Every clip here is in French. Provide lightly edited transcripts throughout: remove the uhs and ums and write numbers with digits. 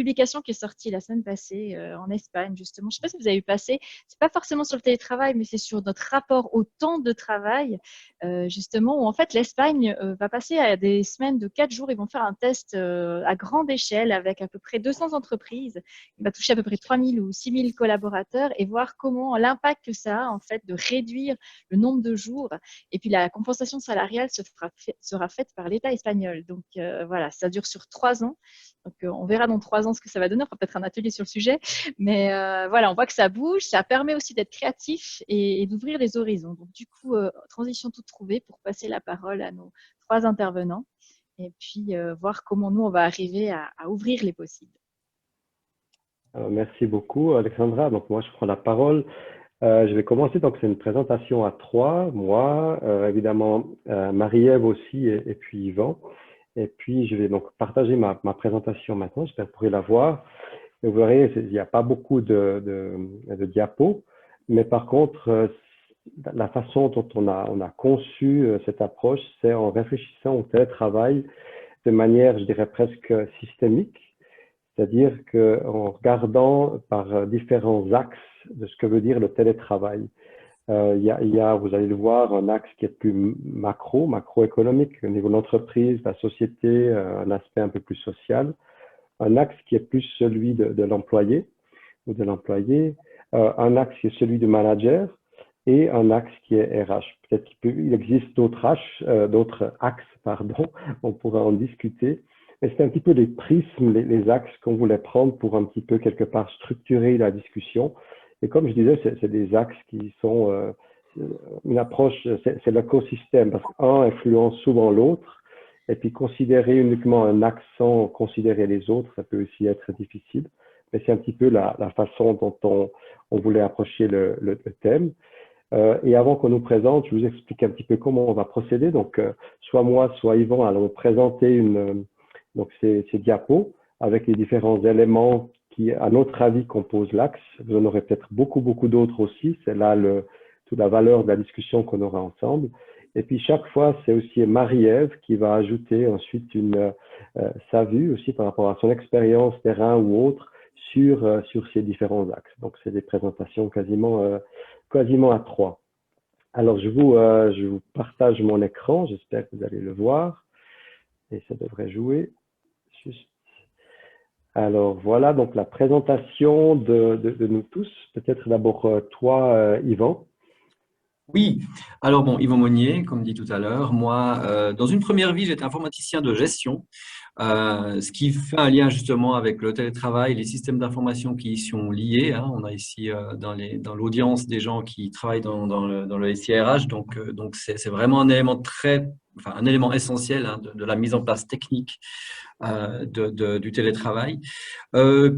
publication qui est sortie la semaine passée en Espagne, justement. Je ne sais pas si vous avez vu passer. C'est pas forcément sur le télétravail, mais c'est sur notre rapport au temps de travail, justement, où en fait l'Espagne va passer à des semaines de 4 jours. Ils vont faire un test à grande échelle avec à peu près 200 entreprises. Il va toucher à peu près 3000 ou 6000 collaborateurs et voir comment l'impact que ça a, en fait, de réduire le nombre de jours. Et puis la compensation salariale sera faite par l'État espagnol. Donc voilà, ça dure sur 3 ans. Donc on verra dans 3 ans ce que ça va donner. On fera peut-être un atelier sur le sujet. Mais voilà, on voit que ça bouge. Ça permet aussi d'être créatif et d'ouvrir les horizons. Donc du coup, transition toute trouvée pour passer la parole à nos 3 intervenants et puis voir comment nous, on va arriver à ouvrir les possibles. Merci beaucoup, Alexandra. Donc, moi, je prends la parole. Je vais commencer. Donc, c'est une présentation à trois. Moi, évidemment, Marie-Ève aussi, et puis Yvan. Et puis, je vais donc partager ma présentation maintenant. J'espère que vous pourrez la voir. Et vous verrez, il n'y a pas beaucoup de diapos. Mais par contre, la façon dont on a conçu cette approche, c'est en réfléchissant au télétravail de manière, je dirais, presque systémique. C'est-à-dire qu'en regardant par différents axes de ce que veut dire le télétravail, il y a, vous allez le voir, un axe qui est plus macroéconomique, au niveau de l'entreprise, de la société, un aspect un peu plus social. Un axe qui est plus celui de l'employé ou de l'employé. Un axe qui est celui du manager et un axe qui est RH. Peut-être qu'il existe d'autres axes, pardon, on pourra en discuter. Mais c'est un petit peu les prismes, les axes qu'on voulait prendre pour un petit peu quelque part structurer la discussion. Et comme je disais, c'est des axes qui sont une approche, c'est l'écosystème, parce qu'un influence souvent l'autre. Et puis considérer uniquement un axe sans considérer les autres, ça peut aussi être difficile. Mais c'est un petit peu la façon dont on voulait approcher le thème. Et avant qu'on nous présente, je vous explique un petit peu comment on va procéder. Donc, soit moi, soit Yvan allons présenter donc ces diapos avec les différents éléments qui, à notre avis, composent l'axe. Vous en aurez peut-être beaucoup d'autres aussi. C'est là toute la valeur de la discussion qu'on aura ensemble. Et puis, chaque fois, c'est aussi Marie-Ève qui va ajouter ensuite sa vue aussi par rapport à son expérience terrain ou autre sur ces différents axes. Donc, c'est des présentations quasiment à trois. Alors, je vous partage mon écran. J'espère que vous allez le voir. Et ça devrait jouer. Juste. Alors, voilà donc la présentation de nous tous. Peut-être d'abord toi, Yvan. Oui, alors bon, Yvan Monnier, comme dit tout à l'heure, moi, dans une première vie, j'étais informaticien de gestion, ce qui fait un lien justement avec le télétravail, les systèmes d'information qui y sont liés, hein. On a ici dans l'audience des gens qui travaillent dans le SIRH, donc c'est vraiment un élément un élément essentiel, hein, de la mise en place technique du télétravail.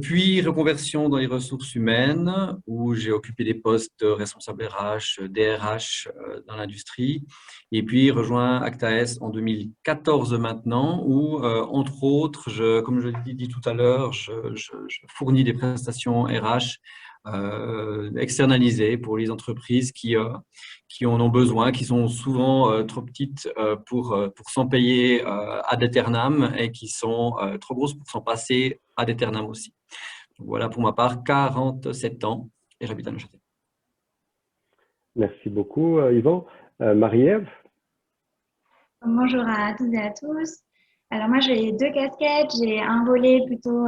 Puis reconversion dans les ressources humaines, où j'ai occupé des postes de responsable RH, DRH dans l'industrie. Et puis rejoint Actaes en 2014 maintenant, où entre autres, comme je l'ai dit tout à l'heure, je fournis des prestations RH externalisées pour les entreprises qui en ont besoin, qui sont souvent trop petites pour s'en payer ad aeternam et qui sont trop grosses pour s'en passer ad aeternam aussi. Donc voilà pour ma part, 47 ans et j'habite à Neuchâtel. Merci beaucoup, Yvan. Marie-Ève. Bonjour à toutes et à tous. Alors moi, j'ai deux casquettes. J'ai un volet plutôt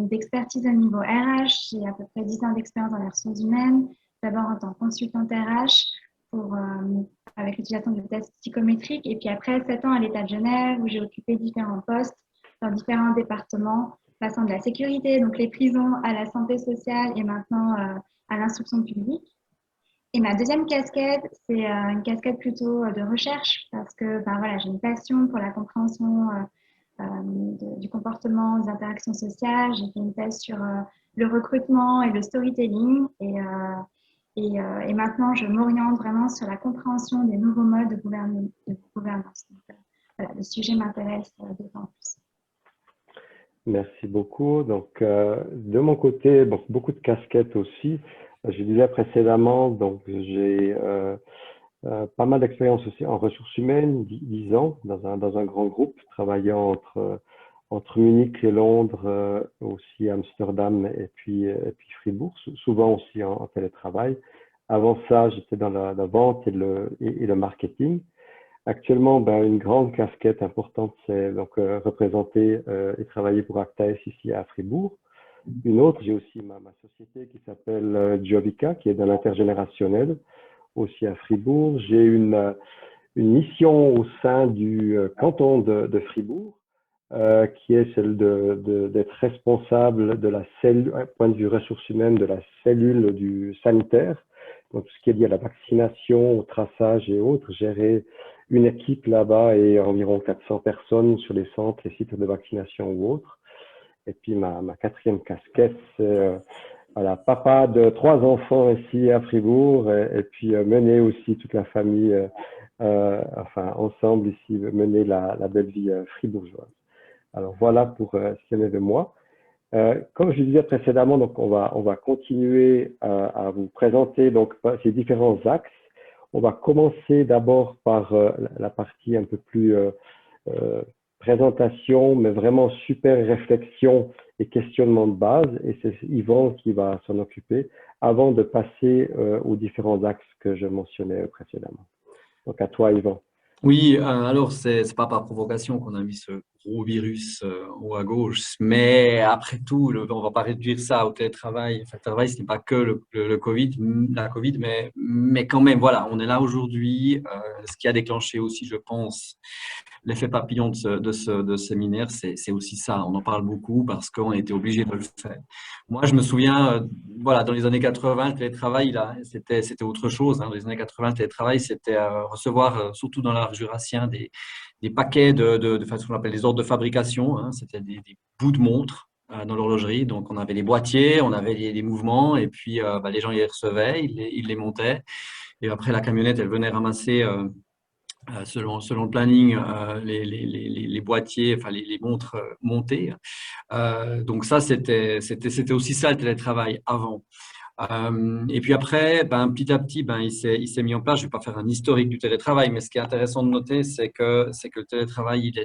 d'expertise au niveau RH. J'ai à peu près 10 ans d'expérience dans les ressources humaines. D'abord en tant que consultante RH avec l'utilisation de tests psychométriques. Et puis après, 7 ans à l'État de Genève où j'ai occupé différents postes dans différents départements, passant de la sécurité, donc les prisons, à la santé sociale et maintenant à l'instruction publique. Et ma deuxième casquette, c'est une casquette plutôt de recherche parce que voilà, j'ai une passion pour la compréhension du comportement, des interactions sociales. J'ai fait une thèse sur le recrutement et le storytelling. Et maintenant, je m'oriente vraiment sur la compréhension des nouveaux modes de gouvernance. Donc, voilà, le sujet m'intéresse d'autant plus. Merci beaucoup. Donc, de mon côté, bon, beaucoup de casquettes aussi. Je disais précédemment, donc j'ai pas mal d'expérience aussi en ressources humaines, 10 ans dans un grand groupe, travaillant entre Munich et Londres, aussi Amsterdam et puis Fribourg, souvent aussi en télétravail. Avant ça, j'étais dans la vente et le marketing. Actuellement, ben, une grande casquette importante, c'est donc représenter et travailler pour Actaes ici à Fribourg. Une autre, j'ai aussi ma société qui s'appelle Jovica, qui est dans l'intergénérationnel, aussi à Fribourg. J'ai une mission au sein du canton de Fribourg, qui est celle d'être responsable de la cellule, point de vue ressources humaines, de la cellule du sanitaire. Donc, tout ce qui est lié à la vaccination, au traçage et autres, gérer une équipe là-bas et environ 400 personnes sur les centres, les sites de vaccination ou autres. Et puis, ma quatrième casquette, c'est voilà, papa de 3 enfants ici à Fribourg et puis mener aussi toute la famille, enfin, ensemble ici, mener la belle vie fribourgeoise. Alors, voilà pour ce qu'il y en a de moi. Comme je disais précédemment, donc on va continuer à vous présenter donc ces différents axes. On va commencer d'abord par la partie un peu plus présentation, mais vraiment super réflexion et questionnement de base. Et c'est Yvan qui va s'en occuper avant de passer aux différents axes que je mentionnais précédemment. Donc à toi, Yvan. Oui, alors c'est pas par provocation qu'on a mis ce gros virus haut à gauche, mais après tout, on va pas réduire ça au télétravail. Enfin, le travail, ce n'est pas que le Covid, la Covid, mais quand même, voilà, on est là aujourd'hui. Ce qui a déclenché aussi, je pense, l'effet papillon de ce séminaire, c'est aussi ça. On en parle beaucoup parce qu'on a été obligé de le faire. Moi, je me souviens, voilà, dans les années 80, le télétravail, là, c'était autre chose. Hein. Dans les années 80, le télétravail, c'était recevoir, surtout dans l'art jurassien, des paquets de ce qu'on appelle des ordres de fabrication. Hein. C'était des bouts de montre dans l'horlogerie. Donc, on avait les boîtiers, on avait les mouvements, et puis les gens ils les recevaient, ils les montaient. Et après, la camionnette, elle venait ramasser selon le planning, les boîtiers, enfin les montres montées. Donc ça, c'était aussi ça le télétravail avant. Et puis après, petit à petit, il s'est mis en place. Je ne vais pas faire un historique du télétravail, mais ce qui est intéressant de noter, c'est que le télétravail, il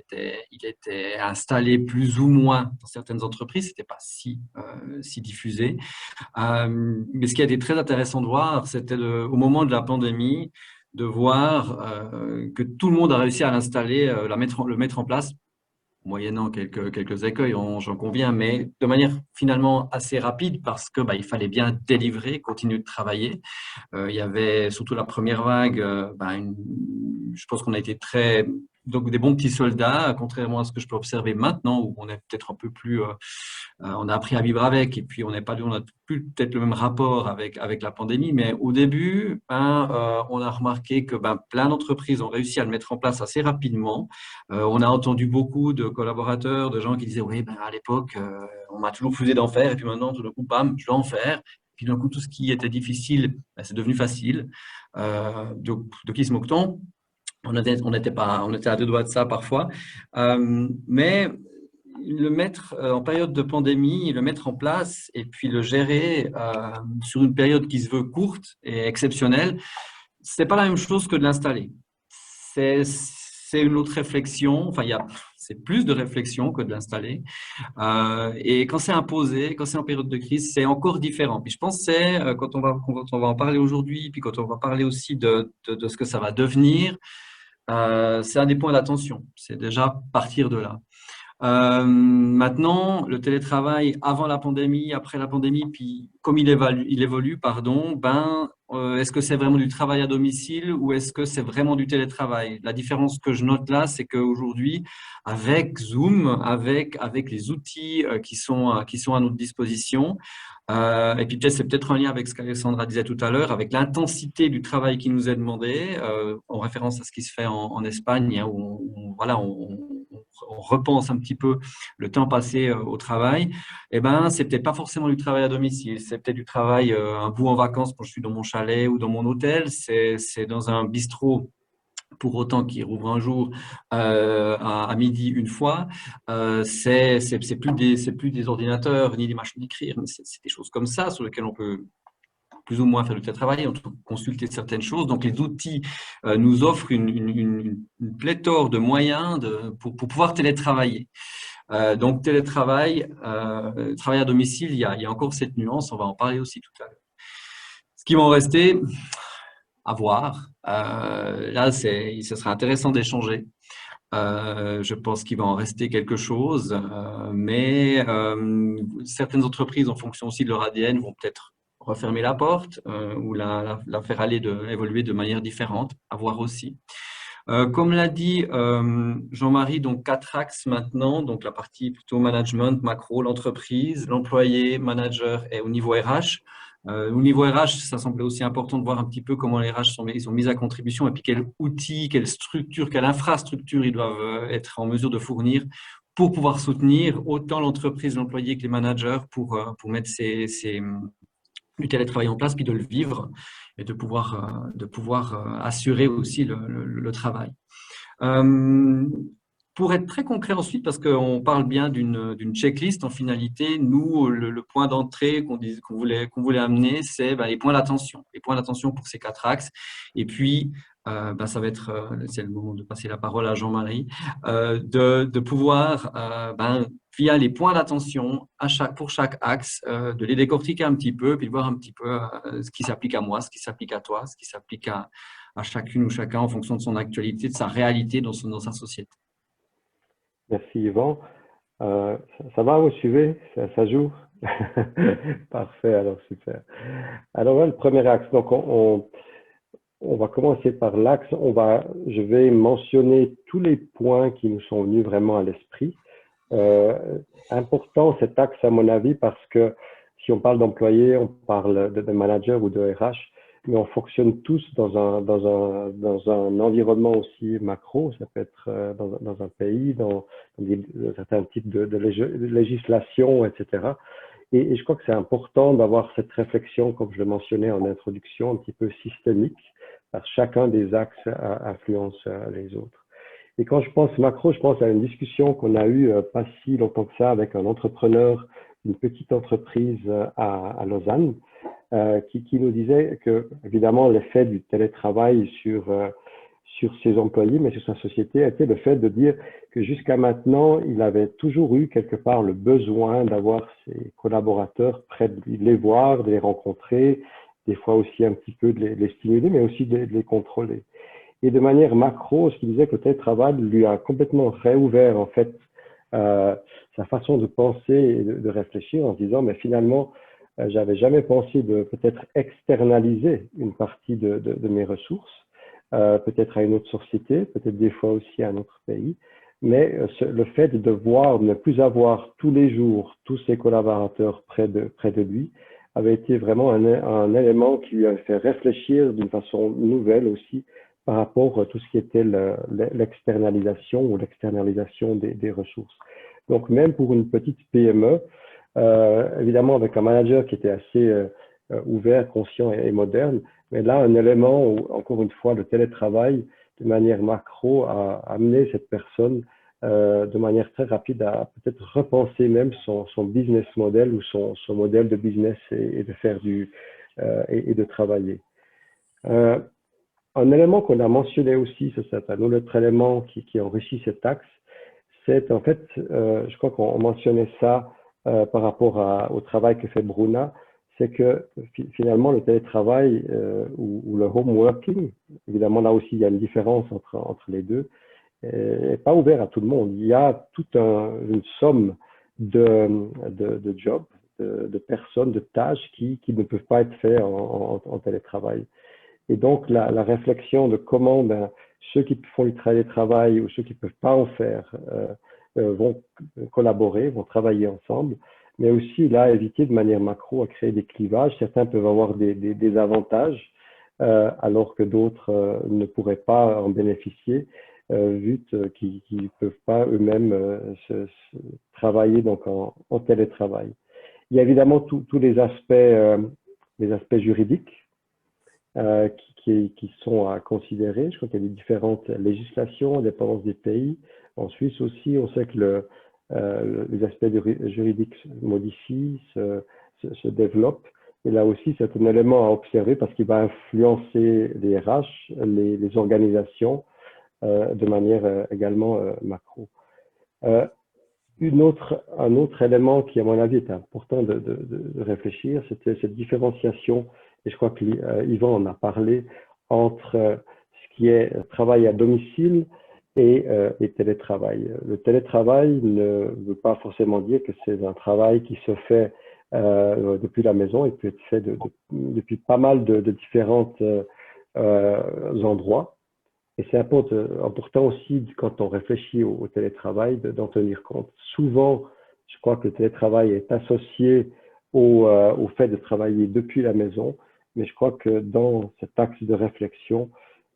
était installé plus ou moins dans certaines entreprises. C'était pas si diffusé. Mais ce qui a été très intéressant de voir, c'était au moment de la pandémie, de voir que tout le monde a réussi à l'installer, le mettre en place, moyennant quelques écueils, j'en conviens, mais de manière finalement assez rapide parce que il fallait bien délivrer, continuer de travailler. Il y avait surtout la première vague, je pense qu'on a été donc des bons petits soldats, contrairement à ce que je peux observer maintenant, où on est peut-être un peu plus, on a appris à vivre avec, et puis on n'a plus peut-être le même rapport avec la pandémie, mais au début, on a remarqué que plein d'entreprises ont réussi à le mettre en place assez rapidement. On a entendu beaucoup de collaborateurs, de gens qui disaient oui, à l'époque, on m'a toujours refusé d'en faire, et puis maintenant, tout d'un coup, bam, je dois en faire. Puis d'un coup, tout ce qui était difficile, c'est devenu facile. De qui se moque-t-on? On était à 2 doigts de ça parfois. Mais le mettre en période de pandémie, le mettre en place et puis le gérer sur une période qui se veut courte et exceptionnelle, c'est pas la même chose que de l'installer. C'est une autre réflexion. Enfin, c'est plus de réflexion que de l'installer. Et quand c'est imposé, quand c'est en période de crise, c'est encore différent. Puis je pense que c'est quand on va en parler aujourd'hui, puis quand on va parler aussi de ce que ça va devenir, c'est un des points d'attention. C'est déjà partir de là. Maintenant, le télétravail avant la pandémie, après la pandémie, puis comme il évolue, est-ce que c'est vraiment du travail à domicile ou est-ce que c'est vraiment du télétravail? La différence que je note là, c'est qu'aujourd'hui, avec Zoom, avec les outils qui sont à notre disposition, et puis c'est peut-être un lien avec ce qu'Alexandra disait tout à l'heure, avec l'intensité du travail qui nous est demandé, en référence à ce qui se fait en Espagne, hein, où on repense un petit peu le temps passé au travail. C'est peut-être pas forcément du travail à domicile, c'est peut-être du travail un bout en vacances quand je suis dans mon chalet ou dans mon hôtel, c'est dans un bistrot. Pour autant qu'il rouvre un jour à midi une fois, c'est plus des ordinateurs ni des machines d'écrire, mais c'est des choses comme ça sur lesquelles on peut plus ou moins faire du télétravail, on peut consulter certaines choses. Donc, les outils nous offrent une pléthore de moyens pour pouvoir télétravailler. Donc, télétravail, travail à domicile, il y a encore cette nuance, on va en parler aussi tout à l'heure. Ce qui va en rester, à voir. Là, ce sera intéressant d'échanger. Je pense qu'il va en rester quelque chose, mais certaines entreprises, en fonction aussi de leur ADN, vont peut-être refermer la porte ou la faire aller évoluer de manière différente, à voir aussi. Comme l'a dit Jean-Marie, donc 4 axes maintenant, donc la partie plutôt management, macro, l'entreprise, l'employé, manager et au niveau RH. Au niveau RH, ça semblait aussi important de voir un petit peu comment les RH sont mis à contribution et puis quels outils, quelle structure, quelle infrastructure ils doivent être en mesure de fournir pour pouvoir soutenir autant l'entreprise, l'employé que les managers pour mettre du télétravail en place puis de le vivre et de pouvoir assurer aussi le travail. Pour être très concret ensuite, parce qu'on parle bien d'une checklist, en finalité, nous, le point d'entrée qu'on voulait amener, c'est les points d'attention. Les points d'attention pour ces 4 axes. Et puis, ça va être, c'est le moment de passer la parole à Jean-Marie, de pouvoir, via les points d'attention pour chaque axe, de les décortiquer un petit peu, puis de voir un petit peu ce qui s'applique à moi, ce qui s'applique à toi, ce qui s'applique à chacune ou chacun en fonction de son actualité, de sa réalité dans sa société. Merci Yvan. Ça va, vous suivez? Ça joue? Parfait, alors super. Alors, le premier axe, donc on va commencer par l'axe. Je vais mentionner tous les points qui nous sont venus vraiment à l'esprit. Important cet axe à mon avis parce que si on parle d'employés, on parle de manager ou de RH, mais on fonctionne tous dans un environnement aussi macro. Ça peut être dans un pays, dans certains types de législation, etc. Et je crois que c'est important d'avoir cette réflexion, comme je le mentionnais en introduction, un petit peu systémique, car chacun des axes influence les autres. Et quand je pense macro, je pense à une discussion qu'on a eue pas si longtemps que ça avec un entrepreneur d'une petite entreprise à Lausanne, qui nous disait que, évidemment, l'effet du télétravail sur ses employés, mais sur sa société, était le fait de dire que jusqu'à maintenant, il avait toujours eu quelque part le besoin d'avoir ses collaborateurs près de lui, de les voir, de les rencontrer, des fois aussi un petit peu de les stimuler, mais aussi de les contrôler. Et de manière macro, ce qu'il disait que le télétravail lui a complètement réouvert en fait sa façon de penser et de réfléchir en se disant, mais finalement, j'avais jamais pensé de peut-être externaliser une partie de mes ressources, peut-être à une autre société, peut-être des fois aussi à un autre pays. Mais le fait de devoir ne plus avoir tous les jours tous ses collaborateurs près de lui avait été vraiment un élément qui lui a fait réfléchir d'une façon nouvelle aussi par rapport à tout ce qui était l'externalisation ou l'externalisation des ressources. Donc même pour une petite PME, évidemment avec un manager qui était assez ouvert, conscient et moderne, mais là un élément où, encore une fois, le télétravail de manière macro a amené cette personne de manière très rapide à peut-être repenser même son business model ou son modèle de business et de faire et de travailler. Un élément qu'on a mentionné aussi, c'est un autre élément qui enrichit cet axe, c'est en fait, je crois qu'on mentionnait ça par rapport au travail que fait Bruna, c'est que finalement le télétravail ou le home working, évidemment là aussi il y a une différence entre les deux, n'est pas ouvert à tout le monde. Il y a toute une somme de jobs, de personnes, de tâches qui ne peuvent pas être faites en télétravail. Et donc, la réflexion de comment ceux qui font du télétravail ou ceux qui ne peuvent pas en faire vont collaborer, vont travailler ensemble, mais aussi là, éviter de manière macro à créer des clivages. Certains peuvent avoir des avantages, alors que d'autres ne pourraient pas en bénéficier, vu qu'ils ne peuvent pas eux-mêmes travailler donc en télétravail. Il y a évidemment tous les aspects juridiques qui sont à considérer. Je crois qu'il y a des différentes législations, dépendance des pays. En Suisse aussi, on sait que les aspects juridiques modifient, se développent. Et là aussi, c'est un élément à observer parce qu'il va influencer les RH, les organisations de manière également macro. Un autre élément qui, à mon avis, est important de réfléchir, c'était cette différenciation, et je crois que Yvan en a parlé, entre ce qui est travail à domicile et télétravail. Le télétravail ne veut pas forcément dire que c'est un travail qui se fait depuis la maison, il peut être fait depuis pas mal de différents endroits. Et c'est important aussi, quand on réfléchit au télétravail, d'en tenir compte. Souvent, je crois que le télétravail est associé au fait de travailler depuis la maison, mais je crois que dans cet axe de réflexion,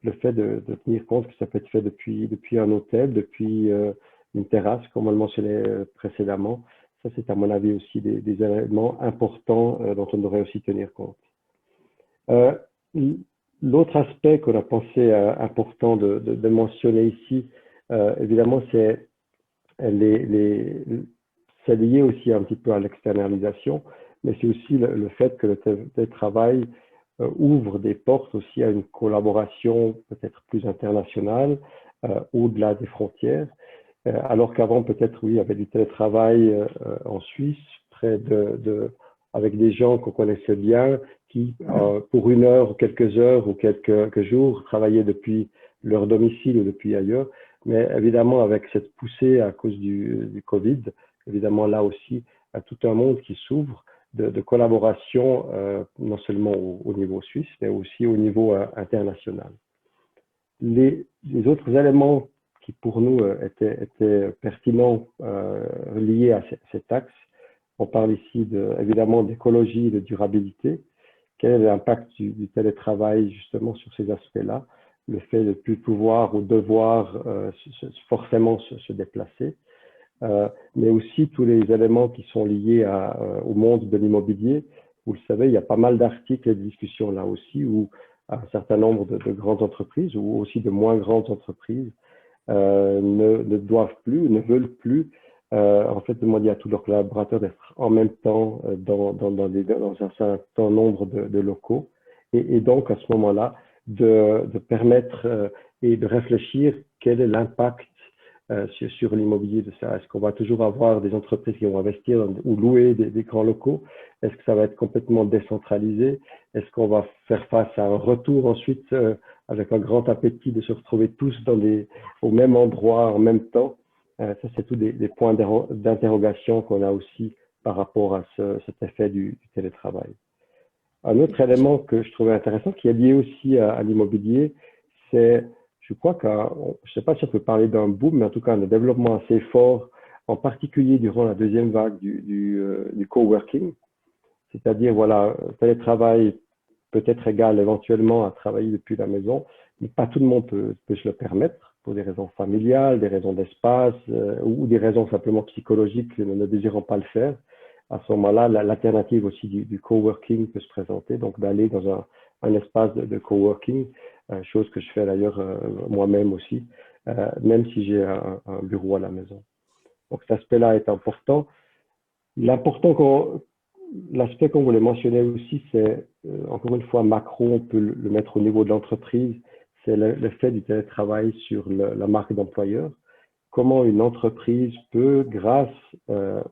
le fait de tenir compte que ça peut être fait depuis un hôtel, depuis une terrasse, comme on le mentionnait précédemment, ça c'est à mon avis aussi des éléments importants dont on devrait aussi tenir compte. L'autre aspect qu'on a pensé important de mentionner ici, évidemment, c'est lié aussi un petit peu à l'externalisation, mais c'est aussi le fait que le télétravail ouvre des portes aussi à une collaboration peut-être plus internationale, au-delà des frontières, alors qu'avant peut-être, oui, il y avait du télétravail en Suisse, avec des gens qu'on connaissait bien, qui, pour une heure, quelques heures ou quelques jours, travaillaient depuis leur domicile ou depuis ailleurs. Mais évidemment, avec cette poussée à cause du Covid, évidemment, là aussi, il y a tout un monde qui s'ouvre de collaboration, non seulement au niveau suisse, mais aussi au niveau international. Les autres éléments qui, pour nous, étaient pertinents, liés à cet axe, on parle ici évidemment d'écologie et de durabilité. Quel est l'impact du télétravail justement sur ces aspects-là? Le fait de ne plus pouvoir ou devoir forcément se déplacer, mais aussi tous les éléments qui sont liés au monde de l'immobilier. Vous le savez, il y a pas mal d'articles et de discussions là aussi où un certain nombre de grandes entreprises ou aussi de moins grandes entreprises ne doivent plus ou ne veulent plus en fait demander à tous leurs collaborateurs d'être en même temps dans un certain nombre de locaux et donc à ce moment-là de permettre et de réfléchir quel est l'impact sur l'immobilier de ça. Est-ce qu'on va toujours avoir des entreprises qui vont investir ou louer des grands locaux? Est-ce que ça va être complètement décentralisé? Est-ce qu'on va faire face à un retour ensuite avec un grand appétit de se retrouver tous au même endroit en même temps? Ça, c'est tous des points d'interrogation qu'on a aussi par rapport à cet effet du télétravail. Un autre élément que je trouvais intéressant, qui est lié aussi à l'immobilier, c'est, je crois je ne sais pas si on peut parler d'un boom, mais en tout cas un développement assez fort, en particulier durant la deuxième vague du coworking. C'est-à-dire, voilà, télétravail peut être égal éventuellement à travailler depuis la maison, mais pas tout le monde peut se le permettre pour des raisons familiales, des raisons d'espace ou des raisons simplement psychologiques ne désirant pas le faire. À ce moment-là, l'alternative aussi du coworking peut se présenter, donc d'aller dans un espace de coworking, chose que je fais d'ailleurs moi-même aussi, même si j'ai un bureau à la maison. Donc cet aspect-là est important. L'aspect qu'on voulait mentionner aussi, c'est encore une fois macro, on peut le mettre au niveau de l'entreprise, c'est le fait du télétravail sur la marque d'employeur. Comment une entreprise peut, grâce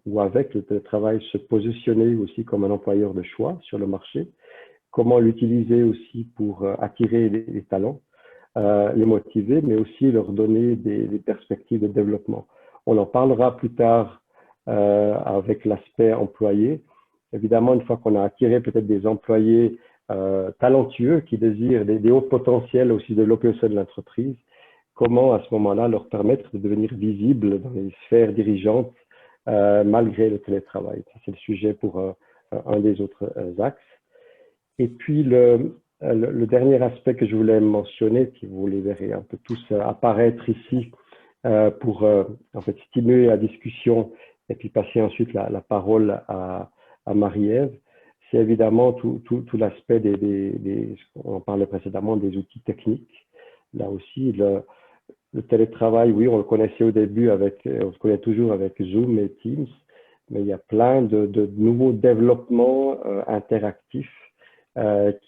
ou avec le télétravail, se positionner aussi comme un employeur de choix sur le marché. Comment l'utiliser aussi pour attirer les talents, les motiver, mais aussi leur donner des perspectives de développement. On en parlera plus tard avec l'aspect employé. Évidemment, une fois qu'on a attiré peut-être des employés talentueux qui désirent des hauts potentiels aussi développés au sein de l'entreprise, comment à ce moment-là leur permettre de devenir visibles dans les sphères dirigeantes malgré le télétravail. C'est le sujet pour un des autres axes. Et puis le dernier aspect que je voulais mentionner, puis vous les verrez un peu tous apparaître ici pour en fait stimuler la discussion et puis passer ensuite la parole à Marie-Ève, c'est évidemment tout l'aspect on en parlait précédemment, des outils techniques. Là aussi, le télétravail, oui, on le connaissait au début on le connaît toujours avec Zoom et Teams, mais il y a plein de nouveaux développements interactifs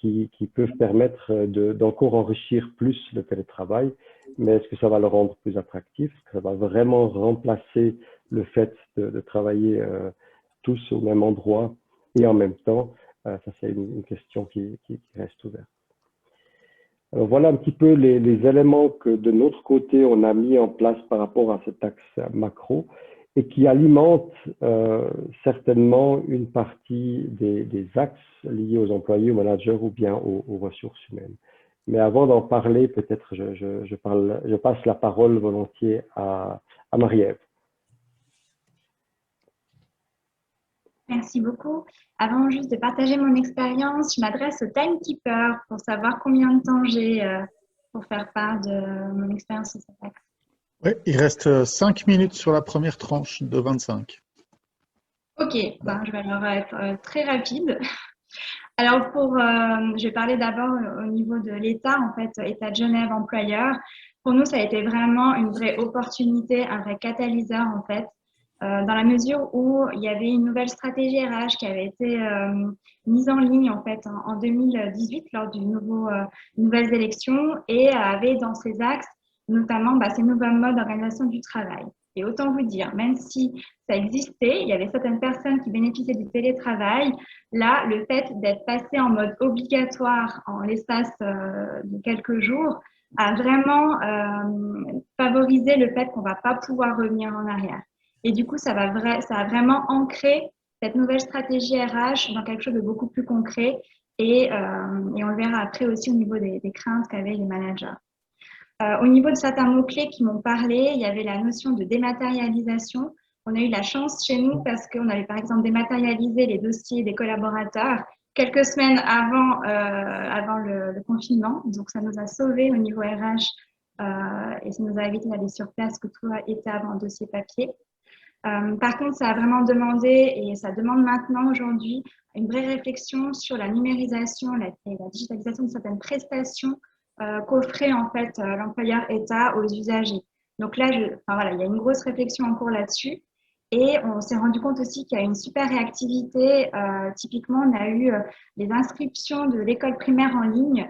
qui peuvent permettre d'encore enrichir plus le télétravail. Mais est-ce que ça va le rendre plus attractif? Est-ce que ça va vraiment remplacer le fait de travailler tous au même endroit et en même temps, ça c'est une question qui reste ouverte. Alors voilà un petit peu les éléments que de notre côté on a mis en place par rapport à cet axe macro et qui alimentent certainement une partie des axes liés aux employés, aux managers ou bien aux ressources humaines. Mais avant d'en parler, peut-être je passe la parole volontiers à Marie-Ève. Merci beaucoup. Avant juste de partager mon expérience, je m'adresse au timekeeper pour savoir combien de temps j'ai pour faire part de mon expérience sur cet axe. Oui, il reste 5 minutes sur la première tranche de 25. Ok, ben, je vais alors être très rapide. Alors, je vais parler d'abord au niveau de l'État, en fait, État de Genève employeur. Pour nous, ça a été vraiment une vraie opportunité, un vrai catalyseur, en fait, dans la mesure où il y avait une nouvelle stratégie RH qui avait été mise en ligne, en fait, en 2018 lors du nouvelles élections et avait dans ses axes notamment ces nouveaux modes d'organisation du travail. Et autant vous dire, même si ça existait, il y avait certaines personnes qui bénéficiaient du télétravail. Là, le fait d'être passé en mode obligatoire en l'espace de quelques jours a vraiment favorisé le fait qu'on ne va pas pouvoir revenir en arrière. Et du coup, ça a vraiment ancré cette nouvelle stratégie RH dans quelque chose de beaucoup plus concret et on le verra après aussi au niveau des craintes qu'avaient les managers. Au niveau de certains mots-clés qui m'ont parlé, il y avait la notion de dématérialisation. On a eu la chance chez nous parce qu'on avait par exemple dématérialisé les dossiers des collaborateurs quelques semaines avant le confinement. Donc, ça nous a sauvés au niveau RH et ça nous a évité d'aller sur place que tout était avant le dossier papier. Par contre, ça a vraiment demandé et ça demande maintenant aujourd'hui une vraie réflexion sur la numérisation et la digitalisation de certaines prestations qu'offrait en fait l'employeur État aux usagers. Donc là, il y a une grosse réflexion en cours là-dessus. Et on s'est rendu compte aussi qu'il y a une super réactivité. Typiquement, on a eu les inscriptions de l'école primaire en ligne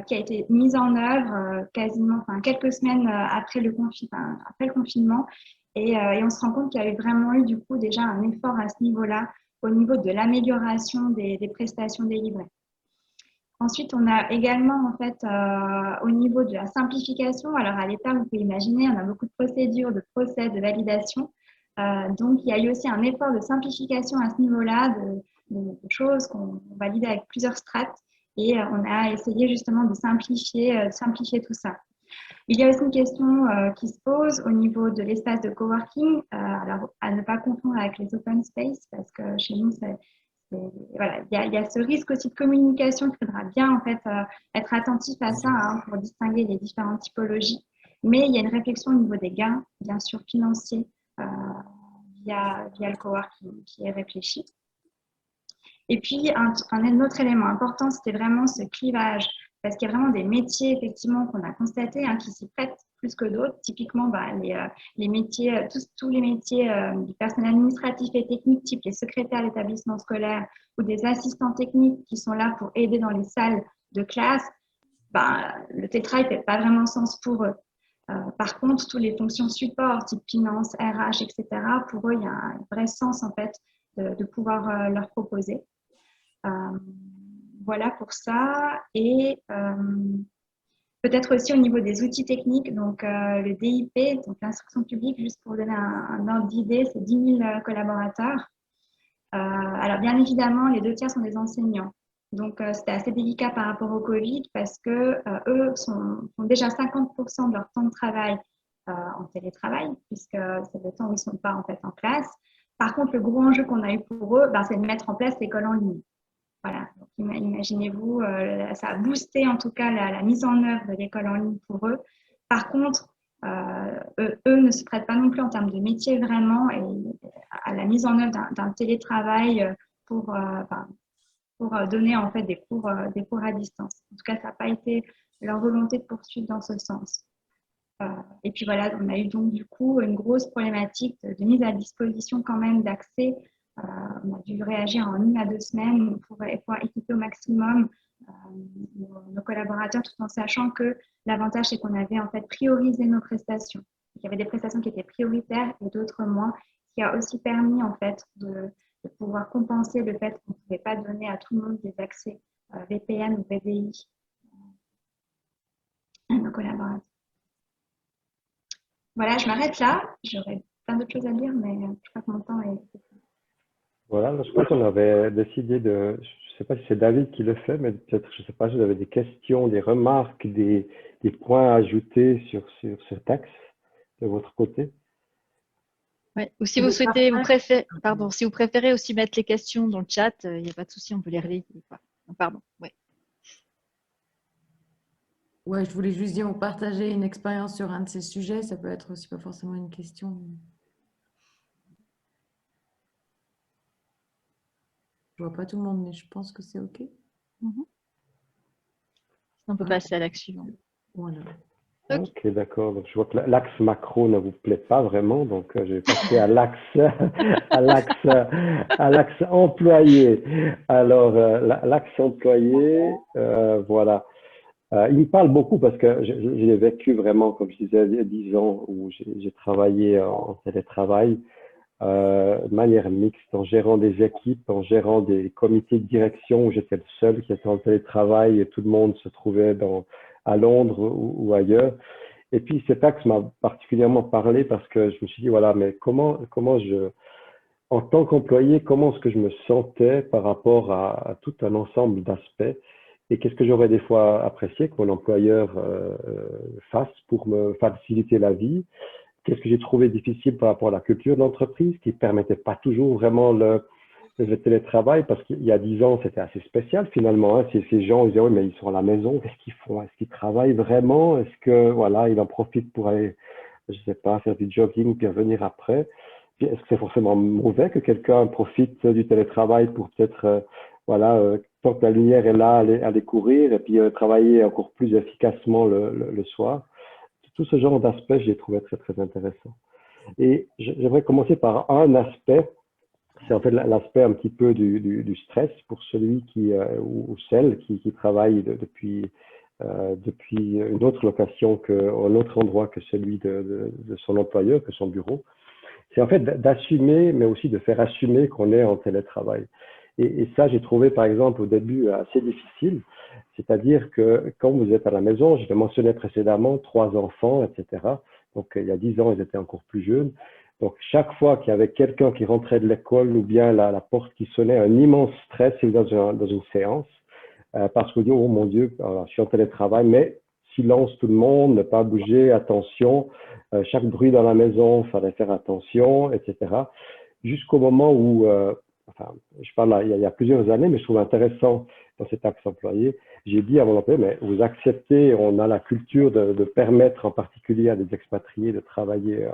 qui a été mise en œuvre quelques semaines après le confinement. Et on se rend compte qu'il y a vraiment eu du coup déjà un effort à ce niveau-là, au niveau de l'amélioration des prestations délivrées. Ensuite, on a également, en fait, au niveau de la simplification, alors à l'État, vous pouvez imaginer, on a beaucoup de procédures, de procès, de validation. Donc, il y a eu aussi un effort de simplification à ce niveau-là, de choses qu'on valide avec plusieurs strates. Et on a essayé justement de simplifier tout ça. Il y a aussi une question qui se pose au niveau de l'espace de coworking. Alors, à ne pas confondre avec les open space, parce que chez nous, il y a ce risque aussi de communication qu'il faudra bien en fait être attentif à ça pour distinguer les différentes typologies. Mais il y a une réflexion au niveau des gains, bien sûr financiers, via le coworking qui est réfléchi. Et puis un autre élément important, c'était vraiment ce clivage, parce qu'il y a vraiment des métiers effectivement qu'on a constatés qui s'y prêtent plus que d'autres. Typiquement, les métiers, tous les métiers du personnel administratif et technique, type les secrétaires d'établissement scolaire ou des assistants techniques qui sont là pour aider dans les salles de classe, le télétravail ne fait pas vraiment sens pour eux. Par contre, toutes les fonctions support, type finance, RH, etc., pour eux, il y a un vrai sens en fait de pouvoir leur proposer. Voilà pour ça. Et peut-être aussi au niveau des outils techniques, donc le DIP, donc l'instruction publique, juste pour donner un ordre d'idée, c'est 10 000 collaborateurs. Alors bien évidemment, les 2 tiers sont des enseignants. Donc c'était assez délicat par rapport au Covid parce que eux font déjà 50% de leur temps de travail en télétravail, puisque c'est le temps où ils ne sont pas en fait en classe. Par contre, le gros enjeu qu'on a eu pour eux, c'est de mettre en place l'école en ligne. Voilà, donc imaginez-vous, ça a boosté en tout cas la mise en œuvre de l'école en ligne pour eux. Par contre, eux ne se prêtent pas non plus en termes de métier vraiment à la mise en œuvre d'un télétravail pour donner en fait des cours à distance. En tout cas, ça n'a pas été leur volonté de poursuivre dans ce sens. Et puis voilà, on a eu donc du coup une grosse problématique de mise à disposition quand même d'accès. On a dû réagir en 1 à 2 semaines pour pouvoir équiper au maximum nos collaborateurs, tout en sachant que l'avantage c'est qu'on avait en fait priorisé nos prestations. Il y avait des prestations qui étaient prioritaires et d'autres moins, ce qui a aussi permis en fait de pouvoir compenser le fait qu'on ne pouvait pas donner à tout le monde des accès VPN ou VDI à nos collaborateurs. Voilà, je m'arrête là. J'aurais plein d'autres choses à dire, mais je crois que mon temps est... Voilà, je pense qu'on avait décidé de, je ne sais pas si c'est David qui le fait, mais peut-être, je ne sais pas, si vous avez des questions, des remarques, des points à ajouter sur cet axe de votre côté. Ouais. Ou si vous souhaitez, si vous préférez aussi mettre les questions dans le chat, il n'y a pas de souci, on peut les relayer. Pardon. Ouais. Ouais, je voulais juste dire, vous partagez une expérience sur un de ces sujets, ça peut être aussi pas forcément une question. Je vois pas tout le monde, mais je pense que c'est OK. On peut passer à l'axe suivant. Voilà. Ok, d'accord. Donc, je vois que l'axe macro ne vous plaît pas vraiment, donc je vais passer à l'axe à l'axe employé. Alors, l'axe employé, voilà. Il me parle beaucoup parce que j'ai vécu vraiment, comme je disais, 10 ans où j'ai travaillé en télétravail de manière mixte, en gérant des équipes, en gérant des comités de direction où j'étais le seul qui était en télétravail et tout le monde se trouvait à Londres ou ailleurs. Et puis cet axe m'a particulièrement parlé parce que je me suis dit, voilà, mais comment en tant qu'employé, comment est-ce que je me sentais par rapport à tout un ensemble d'aspects et qu'est-ce que j'aurais des fois apprécié que mon employeur fasse pour me faciliter la vie. Qu'est-ce que j'ai trouvé difficile par rapport à la culture de l'entreprise qui ne permettait pas toujours vraiment le télétravail parce qu'il y a 10 ans, c'était assez spécial finalement. Hein. Ces gens ils disaient, oui, mais ils sont à la maison, qu'est-ce qu'ils font? Est-ce qu'ils travaillent vraiment? Est-ce que voilà, ils en profitent pour aller, je sais pas, faire du jogging puis revenir après? Puis est-ce que c'est forcément mauvais que quelqu'un profite du télétravail pour peut-être, voilà, tant que la lumière est là, aller courir et puis travailler encore plus efficacement le soir? Tout ce genre d'aspects, je les trouvais très, très intéressants. Et j'aimerais commencer par un aspect, c'est en fait l'aspect un petit peu du stress pour celui ou celle qui travaille depuis une autre location, un autre endroit que celui de son employeur, que son bureau. C'est en fait d'assumer, mais aussi de faire assumer qu'on est en télétravail. Et ça, j'ai trouvé par exemple au début assez difficile. C'est-à-dire que quand vous êtes à la maison, je l'ai mentionné précédemment, 3 enfants, etc. Donc il y a 10 ans, ils étaient encore plus jeunes. Donc chaque fois qu'il y avait quelqu'un qui rentrait de l'école ou bien la porte qui sonnait, un immense stress dans une séance. Parce que vous dites, oh mon Dieu, je suis en télétravail, mais silence tout le monde, ne pas bouger, attention. Chaque bruit dans la maison, il fallait faire attention, etc. Jusqu'au moment où, enfin, je parle là, il y a plusieurs années, mais je trouve intéressant dans cet axe employé, j'ai dit à mon employé, mais vous acceptez, on a la culture de permettre en particulier à des expatriés de travailler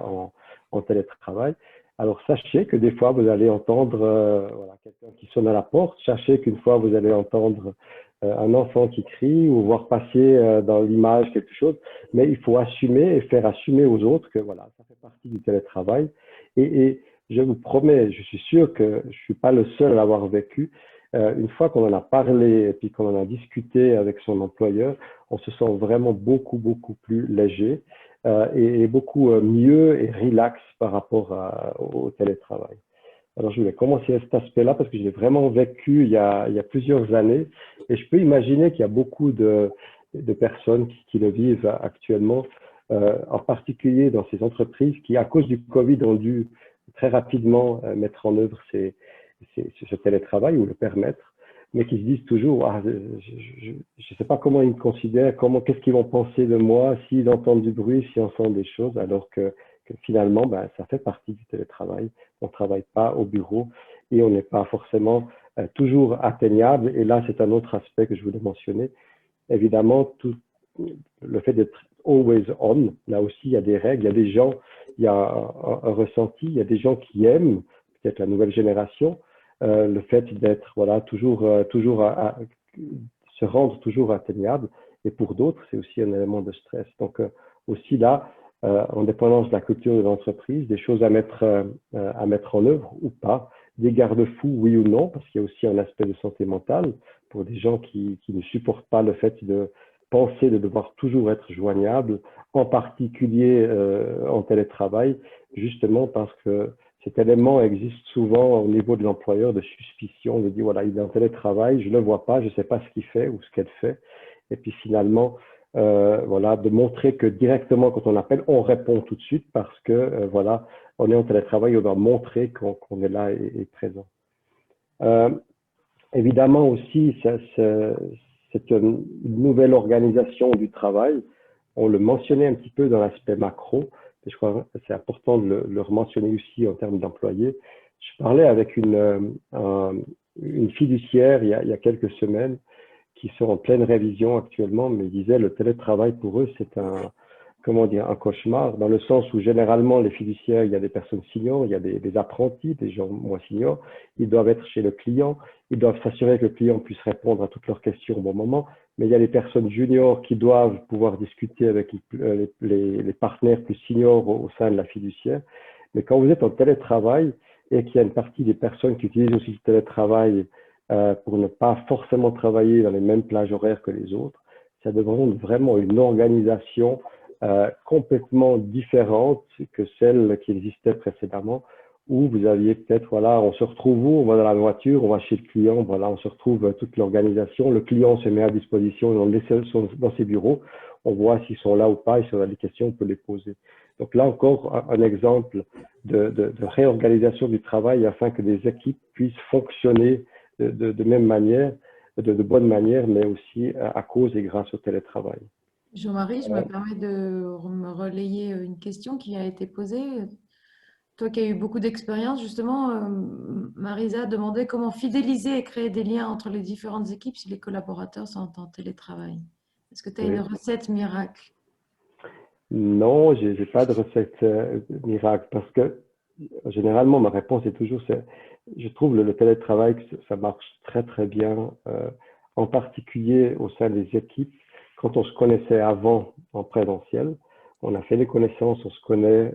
en télétravail. Alors sachez que des fois, vous allez entendre voilà, quelqu'un qui sonne à la porte, sachez qu'une fois, vous allez entendre un enfant qui crie ou voir passer dans l'image quelque chose, mais il faut assumer et faire assumer aux autres que voilà, ça fait partie du télétravail. Et je vous promets, je suis sûr que je ne suis pas le seul à l'avoir vécu. Une fois qu'on en a parlé et puis qu'on en a discuté avec son employeur, on se sent vraiment beaucoup, beaucoup plus léger et beaucoup mieux et relax par rapport au télétravail. Alors, je voulais commencer cet aspect-là parce que je l'ai vraiment vécu il y a plusieurs années et je peux imaginer qu'il y a beaucoup de personnes qui le vivent actuellement, en particulier dans ces entreprises qui, à cause du Covid, ont dû très rapidement mettre en œuvre ce télétravail ou le permettre, mais qui se disent toujours, ah, je ne sais pas comment ils me considèrent, qu'est-ce qu'ils vont penser de moi s'ils entendent du bruit, s'ils entendent des choses, alors que finalement, ben, ça fait partie du télétravail. On ne travaille pas au bureau et on n'est pas forcément toujours atteignable. Et là, c'est un autre aspect que je voulais mentionner. Évidemment, tout le fait d'être always on, là aussi, il y a des règles, il y a des gens, il y a un ressenti, il y a des gens qui aiment, peut-être la nouvelle génération, le fait d'être voilà, toujours se rendre toujours atteignable. Et pour d'autres, c'est aussi un élément de stress. Donc, aussi là, en dépendance de la culture de l'entreprise, des choses à mettre en œuvre ou pas, des garde-fous, oui ou non, parce qu'il y a aussi un aspect de santé mentale pour des gens qui ne supportent pas le fait pensée de devoir toujours être joignable, en particulier en télétravail, justement parce que cet élément existe souvent au niveau de l'employeur de suspicion. On lui dit, voilà, il est en télétravail, je ne le vois pas, je ne sais pas ce qu'il fait ou ce qu'elle fait. Et puis finalement, voilà, de montrer que directement quand on appelle, on répond tout de suite parce que voilà, on est en télétravail, on doit montrer qu'on est là et présent. Évidemment aussi, c'est une nouvelle organisation du travail. On le mentionnait un petit peu dans l'aspect macro, et je crois que c'est important de le mentionner aussi en termes d'employés. Je parlais avec une fiduciaire il y a quelques semaines qui sont en pleine révision actuellement, mais ils disaient le télétravail pour eux, c'est comment dire, un cauchemar, dans le sens où généralement les fiduciaires, il y a des personnes seniors, il y a des apprentis, des gens moins seniors, ils doivent être chez le client, ils doivent s'assurer que le client puisse répondre à toutes leurs questions au bon moment, mais il y a les personnes juniors qui doivent pouvoir discuter avec les partenaires plus seniors au sein de la fiduciaire. Mais quand vous êtes en télétravail et qu'il y a une partie des personnes qui utilisent aussi le télétravail pour ne pas forcément travailler dans les mêmes plages horaires que les autres, ça demande vraiment une organisation complètement différente que celle qui existait précédemment, où vous aviez peut-être, voilà, on se retrouve où, on va dans la voiture, on va chez le client, voilà, on se retrouve toute l'organisation, le client se met à disposition, on les laisse dans ses bureaux, on voit s'ils sont là ou pas, et si on a des questions, on peut les poser. Donc là encore, un exemple de réorganisation du travail afin que les équipes puissent fonctionner de même manière, de bonne manière, mais aussi à cause et grâce au télétravail. Jean-Marie, je me permets de me relayer une question qui a été posée. Toi qui as eu beaucoup d'expérience, justement, Marisa demandait comment fidéliser et créer des liens entre les différentes équipes si les collaborateurs sont en télétravail. Est-ce que tu as une recette miracle? Non, je n'ai pas de recette miracle parce que généralement, ma réponse est toujours, je trouve le télétravail, ça marche très très bien, en particulier au sein des équipes. Quand on se connaissait avant en présentiel, on a fait des connaissances, on se connaît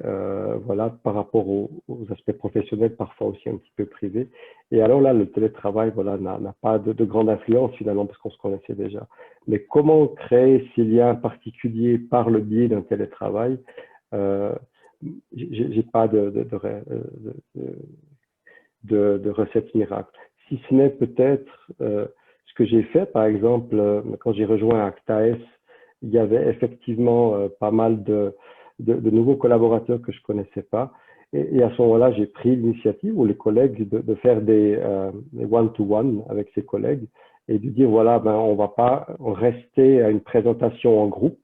voilà, par rapport aux aspects professionnels, parfois aussi un petit peu privés. Et alors là, le télétravail voilà, n'a pas de grande influence finalement parce qu'on se connaissait déjà. Mais comment créer ces liens particuliers par le biais d'un télétravail j'ai pas de recette miracle. Si ce n'est peut-être ce que j'ai fait, par exemple, quand j'ai rejoint Actaes, il y avait effectivement pas mal de nouveaux collaborateurs que je connaissais pas. Et à ce moment-là, j'ai pris l'initiative, ou les collègues, de faire des one-to-one avec ces collègues et de dire, voilà, ben, on va pas rester à une présentation en groupe,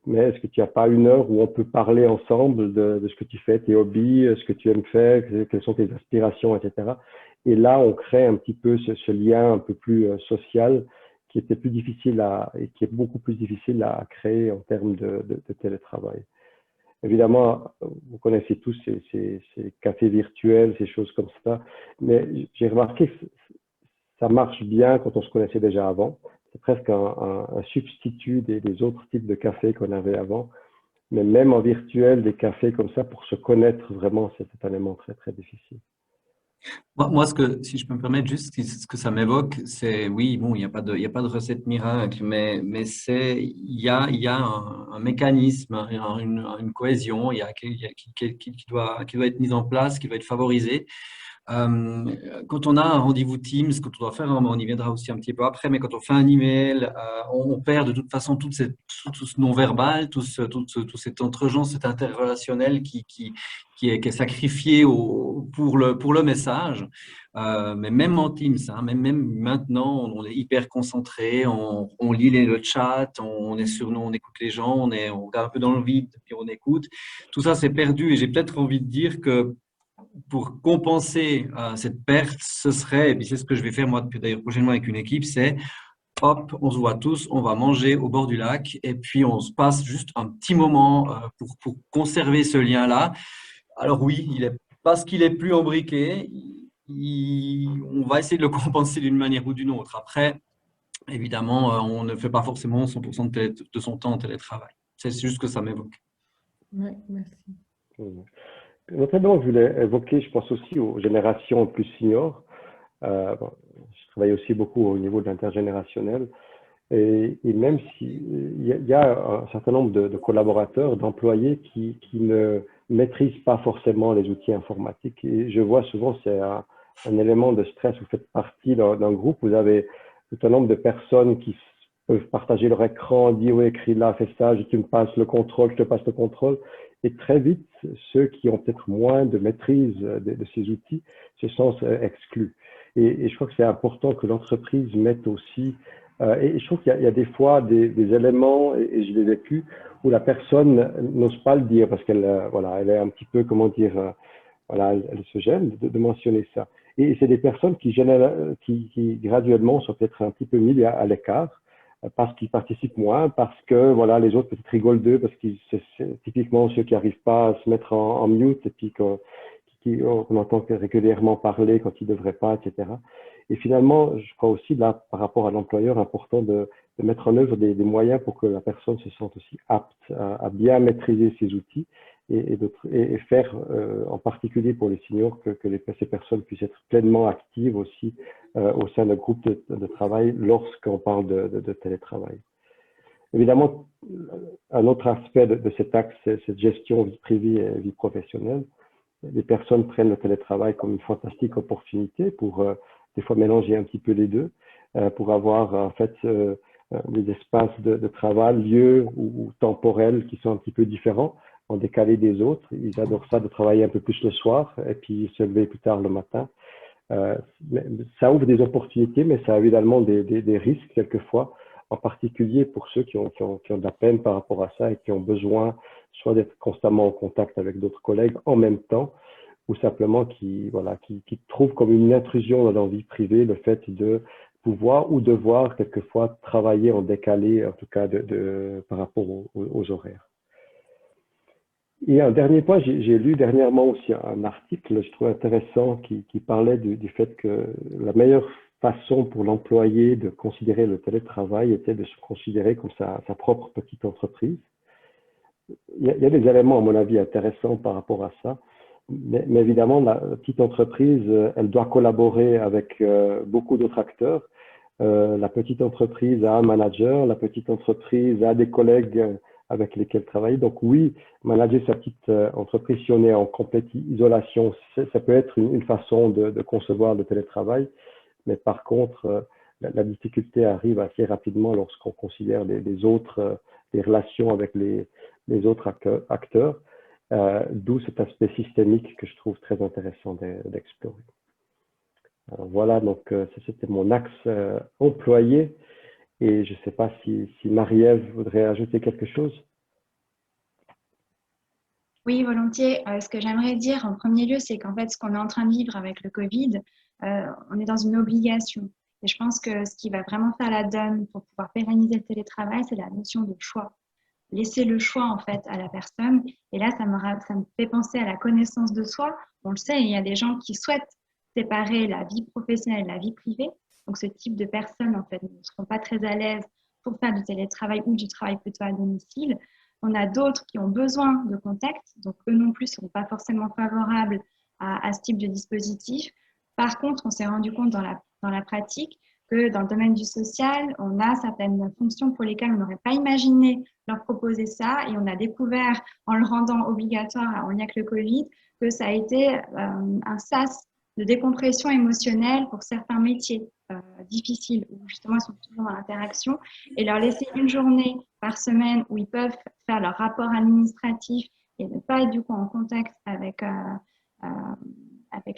mais est-ce que tu n'as pas une heure où on peut parler ensemble de ce que tu fais, tes hobbies, ce que tu aimes faire, quelles sont tes aspirations, etc. Et là, on crée un petit peu ce lien un peu plus social qui était plus difficile et qui est beaucoup plus difficile à créer en termes de télétravail. Évidemment, vous connaissez tous ces cafés virtuels, ces choses comme ça, mais j'ai remarqué que ça marche bien quand on se connaissait déjà avant. C'est presque un substitut des autres types de cafés qu'on avait avant. Mais même en virtuel, des cafés comme ça, pour se connaître vraiment, c'est un élément très, très difficile. Moi, si je peux me permettre, juste ce que ça m'évoque, c'est, oui, bon, il n'y a pas de recette miracle, mais il y a un mécanisme, une cohésion, qui doit être mise en place, qui doit être favorisée. Quand on a un rendez-vous Teams, quand on doit faire, on y viendra aussi un petit peu après, mais quand on fait un email, on perd de toute façon tout ce non-verbal, tout cet entre-gens, cet interrelationnel qui est sacrifié pour le message. Mais même en Teams, hein, même maintenant, on est hyper concentré, on lit le chat, on écoute les gens, on regarde un peu dans le vide, puis on écoute. Tout ça, c'est perdu et j'ai peut-être envie de dire que pour compenser cette perte, ce serait, et puis c'est ce que je vais faire moi d'ailleurs prochainement avec une équipe, c'est hop, on se voit tous, on va manger au bord du lac et puis on se passe juste un petit moment pour conserver ce lien-là. Alors oui, parce qu'il est plus imbriqué, on va essayer de le compenser d'une manière ou d'une autre. Après, évidemment, on ne fait pas forcément 100% de son temps en télétravail. C'est juste que ça m'évoque. Oui, merci. Notamment, je voulais évoquer, je pense aussi aux générations plus seniors. Je travaille aussi beaucoup au niveau de l'intergénérationnel. Et même s'il y a un certain nombre de collaborateurs, d'employés qui ne maîtrisent pas forcément les outils informatiques. Et je vois souvent, c'est un élément de stress. Vous faites partie d'un groupe, vous avez tout un nombre de personnes qui peuvent partager leur écran, dire oui, écris là, fais ça, tu me passes le contrôle, je te passe le contrôle. Et très vite, ceux qui ont peut-être moins de maîtrise de ces outils se sentent exclus. Et je crois que c'est important que l'entreprise mette aussi, et je trouve qu'il y a des fois des éléments, et je l'ai vécu, où la personne n'ose pas le dire parce qu'elle voilà, elle est un petit peu, comment dire, voilà, elle se gêne de mentionner ça. Et c'est des personnes qui graduellement sont peut-être un petit peu mises à l'écart parce qu'ils participent moins, parce que voilà, les autres peut-être rigolent d'eux, parce que c'est typiquement ceux qui n'arrivent pas à se mettre en mute et puis qu'on entend régulièrement parler quand ils ne devraient pas, etc. Et finalement, je crois aussi, là, par rapport à l'employeur, important de mettre en œuvre des moyens pour que la personne se sente aussi apte à bien maîtriser ces outils et faire, en particulier pour les seniors, que ces personnes puissent être pleinement actives aussi au sein d'un groupe de travail lorsqu'on parle de télétravail. Évidemment, un autre aspect de cet axe, c'est cette gestion vie privée et vie professionnelle. Les personnes prennent le télétravail comme une fantastique opportunité pour des fois mélanger un petit peu les deux, pour avoir en fait des espaces de travail, lieux ou temporels qui sont un petit peu différents, en décalé des autres. Ils adorent ça de travailler un peu plus le soir et puis se lever plus tard le matin. Ça ouvre des opportunités, mais ça a évidemment des risques quelquefois, en particulier pour ceux qui ont de la peine par rapport à ça et qui ont besoin soit d'être constamment en contact avec d'autres collègues en même temps, ou simplement qui trouvent comme une intrusion dans leur vie privée le fait de pouvoir ou devoir quelquefois travailler en décalé, en tout cas par rapport aux horaires. Et un dernier point, j'ai lu dernièrement aussi un article, je trouve intéressant, qui parlait du fait que la meilleure façon pour l'employé de considérer le télétravail était de se considérer comme sa propre petite entreprise. Il y a des éléments, à mon avis, intéressants par rapport à ça. Mais évidemment, la petite entreprise, elle doit collaborer avec beaucoup d'autres acteurs. La petite entreprise a un manager, la petite entreprise a des collègues avec lesquels travailler. Donc oui, manager sa petite entreprise, si on est en complète isolation, ça peut être une façon de concevoir le télétravail. Mais par contre, la difficulté arrive assez rapidement lorsqu'on considère les relations avec les autres acteurs. D'où cet aspect systémique que je trouve très intéressant d'explorer. Alors voilà, donc c'était mon axe employé. Et je ne sais pas si Marie-Ève voudrait ajouter quelque chose. Oui, volontiers. Ce que j'aimerais dire en premier lieu, c'est qu'en fait, ce qu'on est en train de vivre avec le Covid, on est dans une obligation. Et je pense que ce qui va vraiment faire la donne pour pouvoir pérenniser le télétravail, c'est la notion de choix. Laisser le choix en fait à la personne. Et là, ça me fait penser à la connaissance de soi. On le sait, il y a des gens qui souhaitent séparer la vie professionnelle et la vie privée. Donc, ce type de personnes, en fait, ne seront pas très à l'aise pour faire du télétravail ou du travail plutôt à domicile. On a d'autres qui ont besoin de contact, donc eux non plus ne seront pas forcément favorables à ce type de dispositif. Par contre, on s'est rendu compte dans la pratique que dans le domaine du social, on a certaines fonctions pour lesquelles on n'aurait pas imaginé leur proposer ça et on a découvert en le rendant obligatoire en lien avec le Covid que ça a été un sas de décompression émotionnelle pour certains métiers difficiles où justement ils sont toujours dans l'interaction et leur laisser une journée par semaine où ils peuvent faire leur rapport administratif et ne pas être du coup en contact avec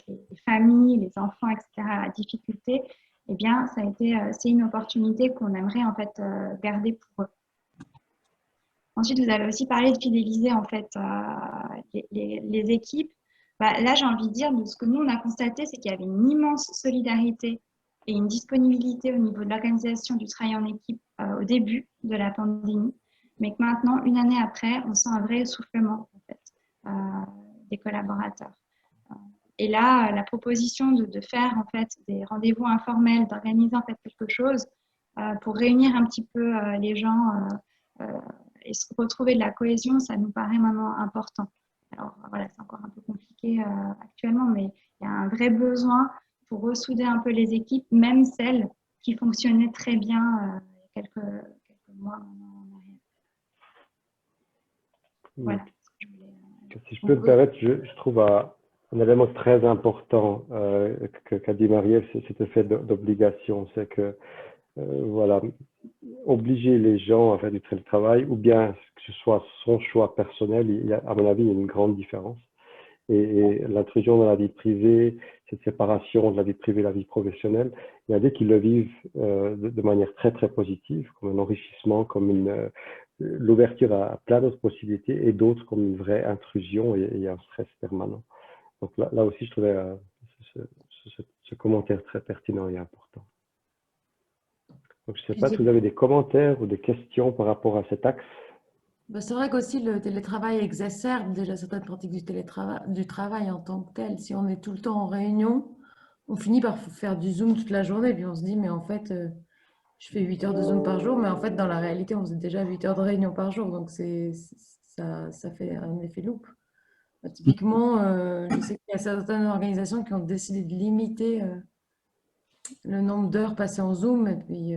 les familles, les enfants, etc. à difficulté, eh bien, c'est une opportunité qu'on aimerait en fait garder pour eux. Ensuite, vous avez aussi parlé de fidéliser en fait les équipes. Là, j'ai envie de dire, de ce que nous, on a constaté, c'est qu'il y avait une immense solidarité et une disponibilité au niveau de l'organisation du travail en équipe au début de la pandémie, mais que maintenant, une année après, on sent un vrai essoufflement en fait, des collaborateurs. Et là, la proposition de faire en fait des rendez-vous informels, d'organiser en fait quelque chose pour réunir un petit peu les gens et se retrouver de la cohésion, ça nous paraît maintenant important. Alors voilà, c'est encore un peu compliqué actuellement, mais il y a un vrai besoin pour ressouder un peu les équipes, même celles qui fonctionnaient très bien il y a quelques mois maintenant en arrière. Voilà ce que je voulais. Si je peux me permettre, je trouve un élément très important qu'a dit Marie-Ève, c'est le fait d'obligation. C'est que, voilà, obliger les gens à faire du télétravail, ou bien que ce soit son choix personnel, à mon avis, il y a une grande différence. Et l'intrusion dans la vie privée, cette séparation de la vie privée et de la vie professionnelle, il y a des qui le vivent de manière très très positive, comme un enrichissement, comme l'ouverture à plein d'autres possibilités, et d'autres comme une vraie intrusion et un stress permanent. Donc là aussi, je trouvais ce commentaire très pertinent et important. Donc je ne sais pas si vous avez des commentaires ou des questions par rapport à cet axe. C'est vrai qu'aussi le télétravail exacerbe déjà certaines pratiques du travail en tant que tel. Si on est tout le temps en réunion, on finit par faire du Zoom toute la journée, puis on se dit, mais en fait, je fais 8 heures de Zoom par jour, mais en fait, dans la réalité, on faisait déjà 8 heures de réunion par jour, donc ça fait un effet loupe. Typiquement, je sais qu'il y a certaines organisations qui ont décidé de limiter le nombre d'heures passées en Zoom, et puis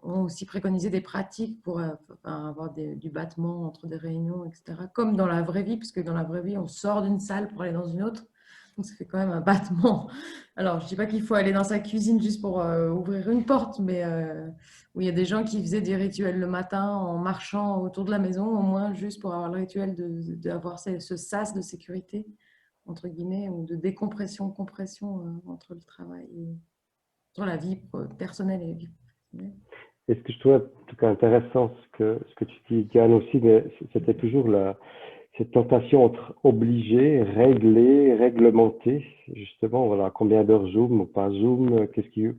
ont aussi préconisé des pratiques pour avoir du battement entre des réunions, etc. Comme dans la vraie vie, parce que dans la vraie vie, on sort d'une salle pour aller dans une autre. Donc, ça fait quand même un battement. Alors, je ne dis pas qu'il faut aller dans sa cuisine juste pour ouvrir une porte, mais où il y a des gens qui faisaient des rituels le matin en marchant autour de la maison, au moins juste pour avoir le rituel d'avoir ce sas de sécurité, entre guillemets, ou de décompression, compression entre le travail et sur la vie personnelle et la vie professionnelle. Et ce que je trouvais en tout cas intéressant, ce que tu dis, Diane, aussi, c'était toujours cette tentation entre obliger, régler, réglementer, justement, voilà, combien d'heures Zoom ou pas Zoom,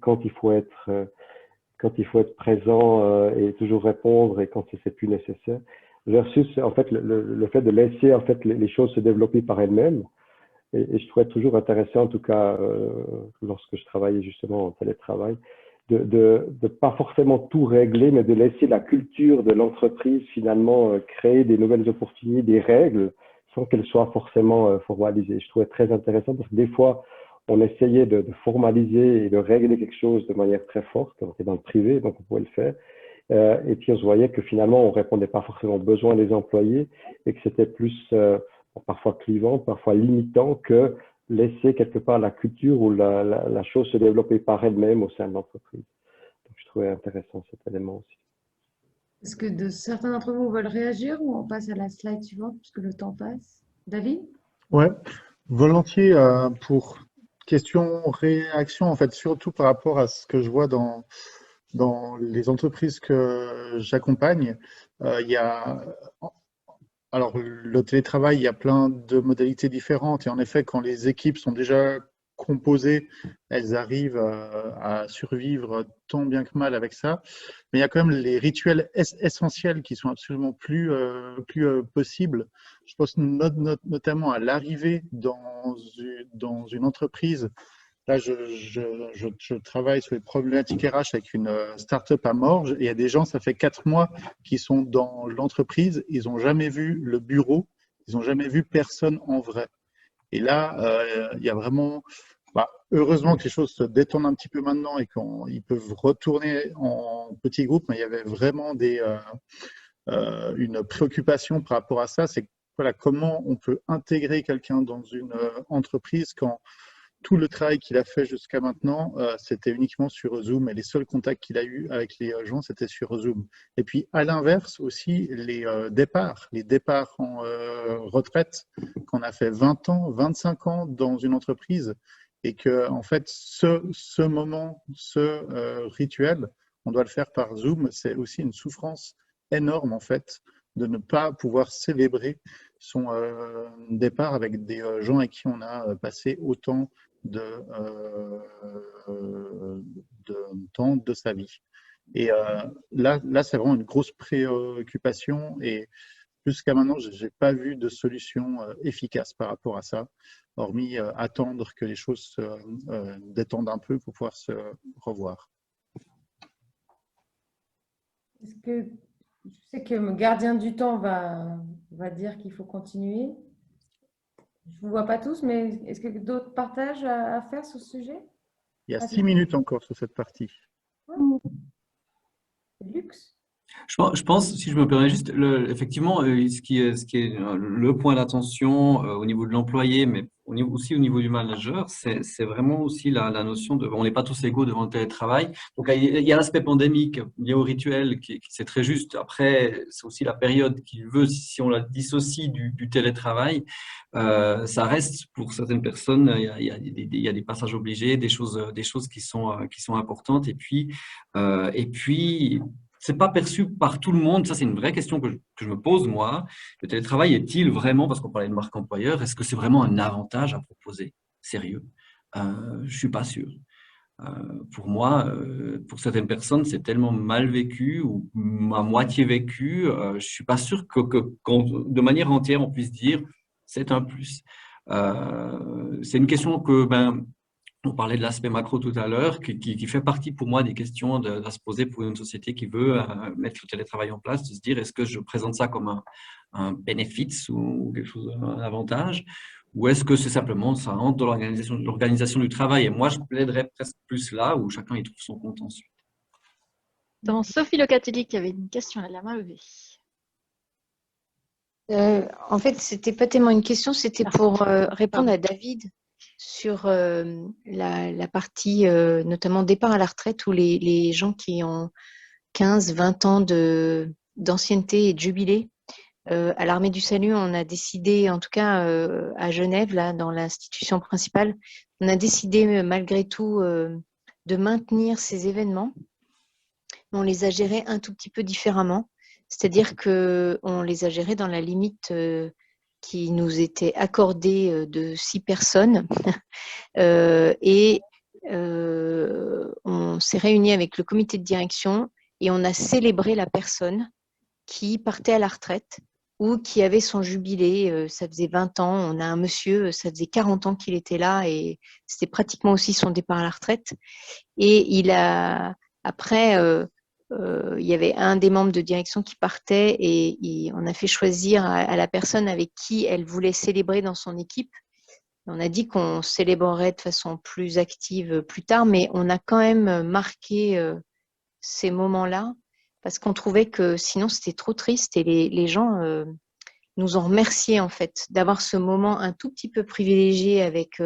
quand il faut être présent et toujours répondre et quand c'est plus nécessaire, versus en fait le fait de laisser en fait les choses se développer par elles-mêmes. Et je trouvais toujours intéressant, en tout cas, lorsque je travaillais justement en télétravail, de pas forcément tout régler, mais de laisser la culture de l'entreprise finalement créer des nouvelles opportunités, des règles, sans qu'elles soient forcément formalisées. Je trouvais très intéressant parce que des fois, on essayait de formaliser et de régler quelque chose de manière très forte. On était dans le privé, donc on pouvait le faire. Et puis on se voyait que finalement, on répondait pas forcément aux besoins des employés et que c'était plus parfois clivant, parfois limitant que laisser quelque part la culture ou la chose se développer par elle-même au sein de l'entreprise. Donc, je trouvais intéressant cet élément aussi. Est-ce que certains d'entre vous veulent réagir ou on passe à la slide suivante puisque le temps passe? David? Ouais, volontiers pour question-réaction, en fait, surtout par rapport à ce que je vois dans les entreprises que j'accompagne. Il y a Alors, le télétravail, il y a plein de modalités différentes. Et en effet, quand les équipes sont déjà composées, elles arrivent à survivre tant bien que mal avec ça. Mais il y a quand même les rituels essentiels qui sont absolument plus possibles. Je pense notamment à l'arrivée dans une entreprise. Là, je travaille sur les problématiques RH avec une start-up à Morges et il y a des gens, ça fait 4 mois, qui sont dans l'entreprise. Ils n'ont jamais vu le bureau, ils n'ont jamais vu personne en vrai. Et là, il y a vraiment, heureusement que les choses se détendent un petit peu maintenant et qu'ils peuvent retourner en petits groupes, mais il y avait vraiment une préoccupation par rapport à ça. C'est voilà, comment on peut intégrer quelqu'un dans une entreprise quand tout le travail qu'il a fait jusqu'à maintenant, c'était uniquement sur Zoom et les seuls contacts qu'il a eu avec les gens, c'était sur Zoom. Et puis, à l'inverse aussi, les départs en retraite, qu'on a fait 20 ans, 25 ans dans une entreprise et que, en fait, ce moment, ce rituel, on doit le faire par Zoom, c'est aussi une souffrance énorme, en fait, de ne pas pouvoir célébrer son départ avec des gens avec qui on a passé autant de temps de sa vie. Et là c'est vraiment une grosse préoccupation et jusqu'à maintenant, je n'ai pas vu de solution efficace par rapport à ça, hormis attendre que les choses se détendent un peu pour pouvoir se revoir. Est-ce que je sais que le gardien du temps va dire qu'il faut continuer. Je ne vous vois pas tous, mais est-ce que d'autres partages à faire sur ce sujet? Il y a 6 minutes encore sur cette partie. luxe. Je pense, si je me permets juste, effectivement, ce qui est le point d'attention au niveau de l'employé, mais aussi au niveau du manager, c'est vraiment aussi la notion de, on n'est pas tous égaux devant le télétravail. Donc, il y a l'aspect pandémique lié au rituel c'est très juste. Après, c'est aussi la période qui veut, si on la dissocie du télétravail, ça reste pour certaines personnes, il y a des passages obligés, des choses qui sont importantes. Et puis, c'est pas perçu par tout le monde. Ça, c'est une vraie question que je me pose, moi. Le télétravail est-il vraiment, parce qu'on parlait de marque employeur, est-ce que c'est vraiment un avantage à proposer? Sérieux? Je suis pas sûr. Pour moi, pour certaines personnes, c'est tellement mal vécu ou à moitié vécu. Je suis pas sûr de manière entière, on puisse dire c'est un plus. C'est une question que, on parlait de l'aspect macro tout à l'heure, qui fait partie pour moi des questions à se poser pour une société qui veut mettre le télétravail en place, de se dire est-ce que je présente ça comme un bénéfice ou quelque chose, un avantage, ou est-ce que c'est simplement ça rentre dans l'organisation du travail. Et moi, je plaiderais presque plus là où chacun y trouve son compte ensuite. Dans Sophie Locatelli qui avait une question, elle a la main levée. En fait, c'était pas tellement une question, c'était pour répondre à David sur la partie notamment départ à la retraite où les gens qui ont 15, 20 ans d'ancienneté et de jubilé. À l'Armée du Salut, on a décidé, en tout cas à Genève, là, dans l'institution principale, on a décidé malgré tout de maintenir ces événements. On les a gérés un tout petit peu différemment. C'est-à-dire qu'on les a gérés dans la limite qui nous était accordée de 6 personnes. Et on s'est réunis avec le comité de direction et on a célébré la personne qui partait à la retraite ou qui avait son jubilé. Ça faisait 20 ans. On a un monsieur, ça faisait 40 ans qu'il était là et c'était pratiquement aussi son départ à la retraite. Et après, il y avait un des membres de direction qui partait et on a fait choisir à la personne avec qui elle voulait célébrer dans son équipe. On a dit qu'on célébrerait de façon plus active plus tard, mais on a quand même marqué ces moments-là parce qu'on trouvait que sinon c'était trop triste et les gens nous ont remercié en fait d'avoir ce moment un tout petit peu privilégié avec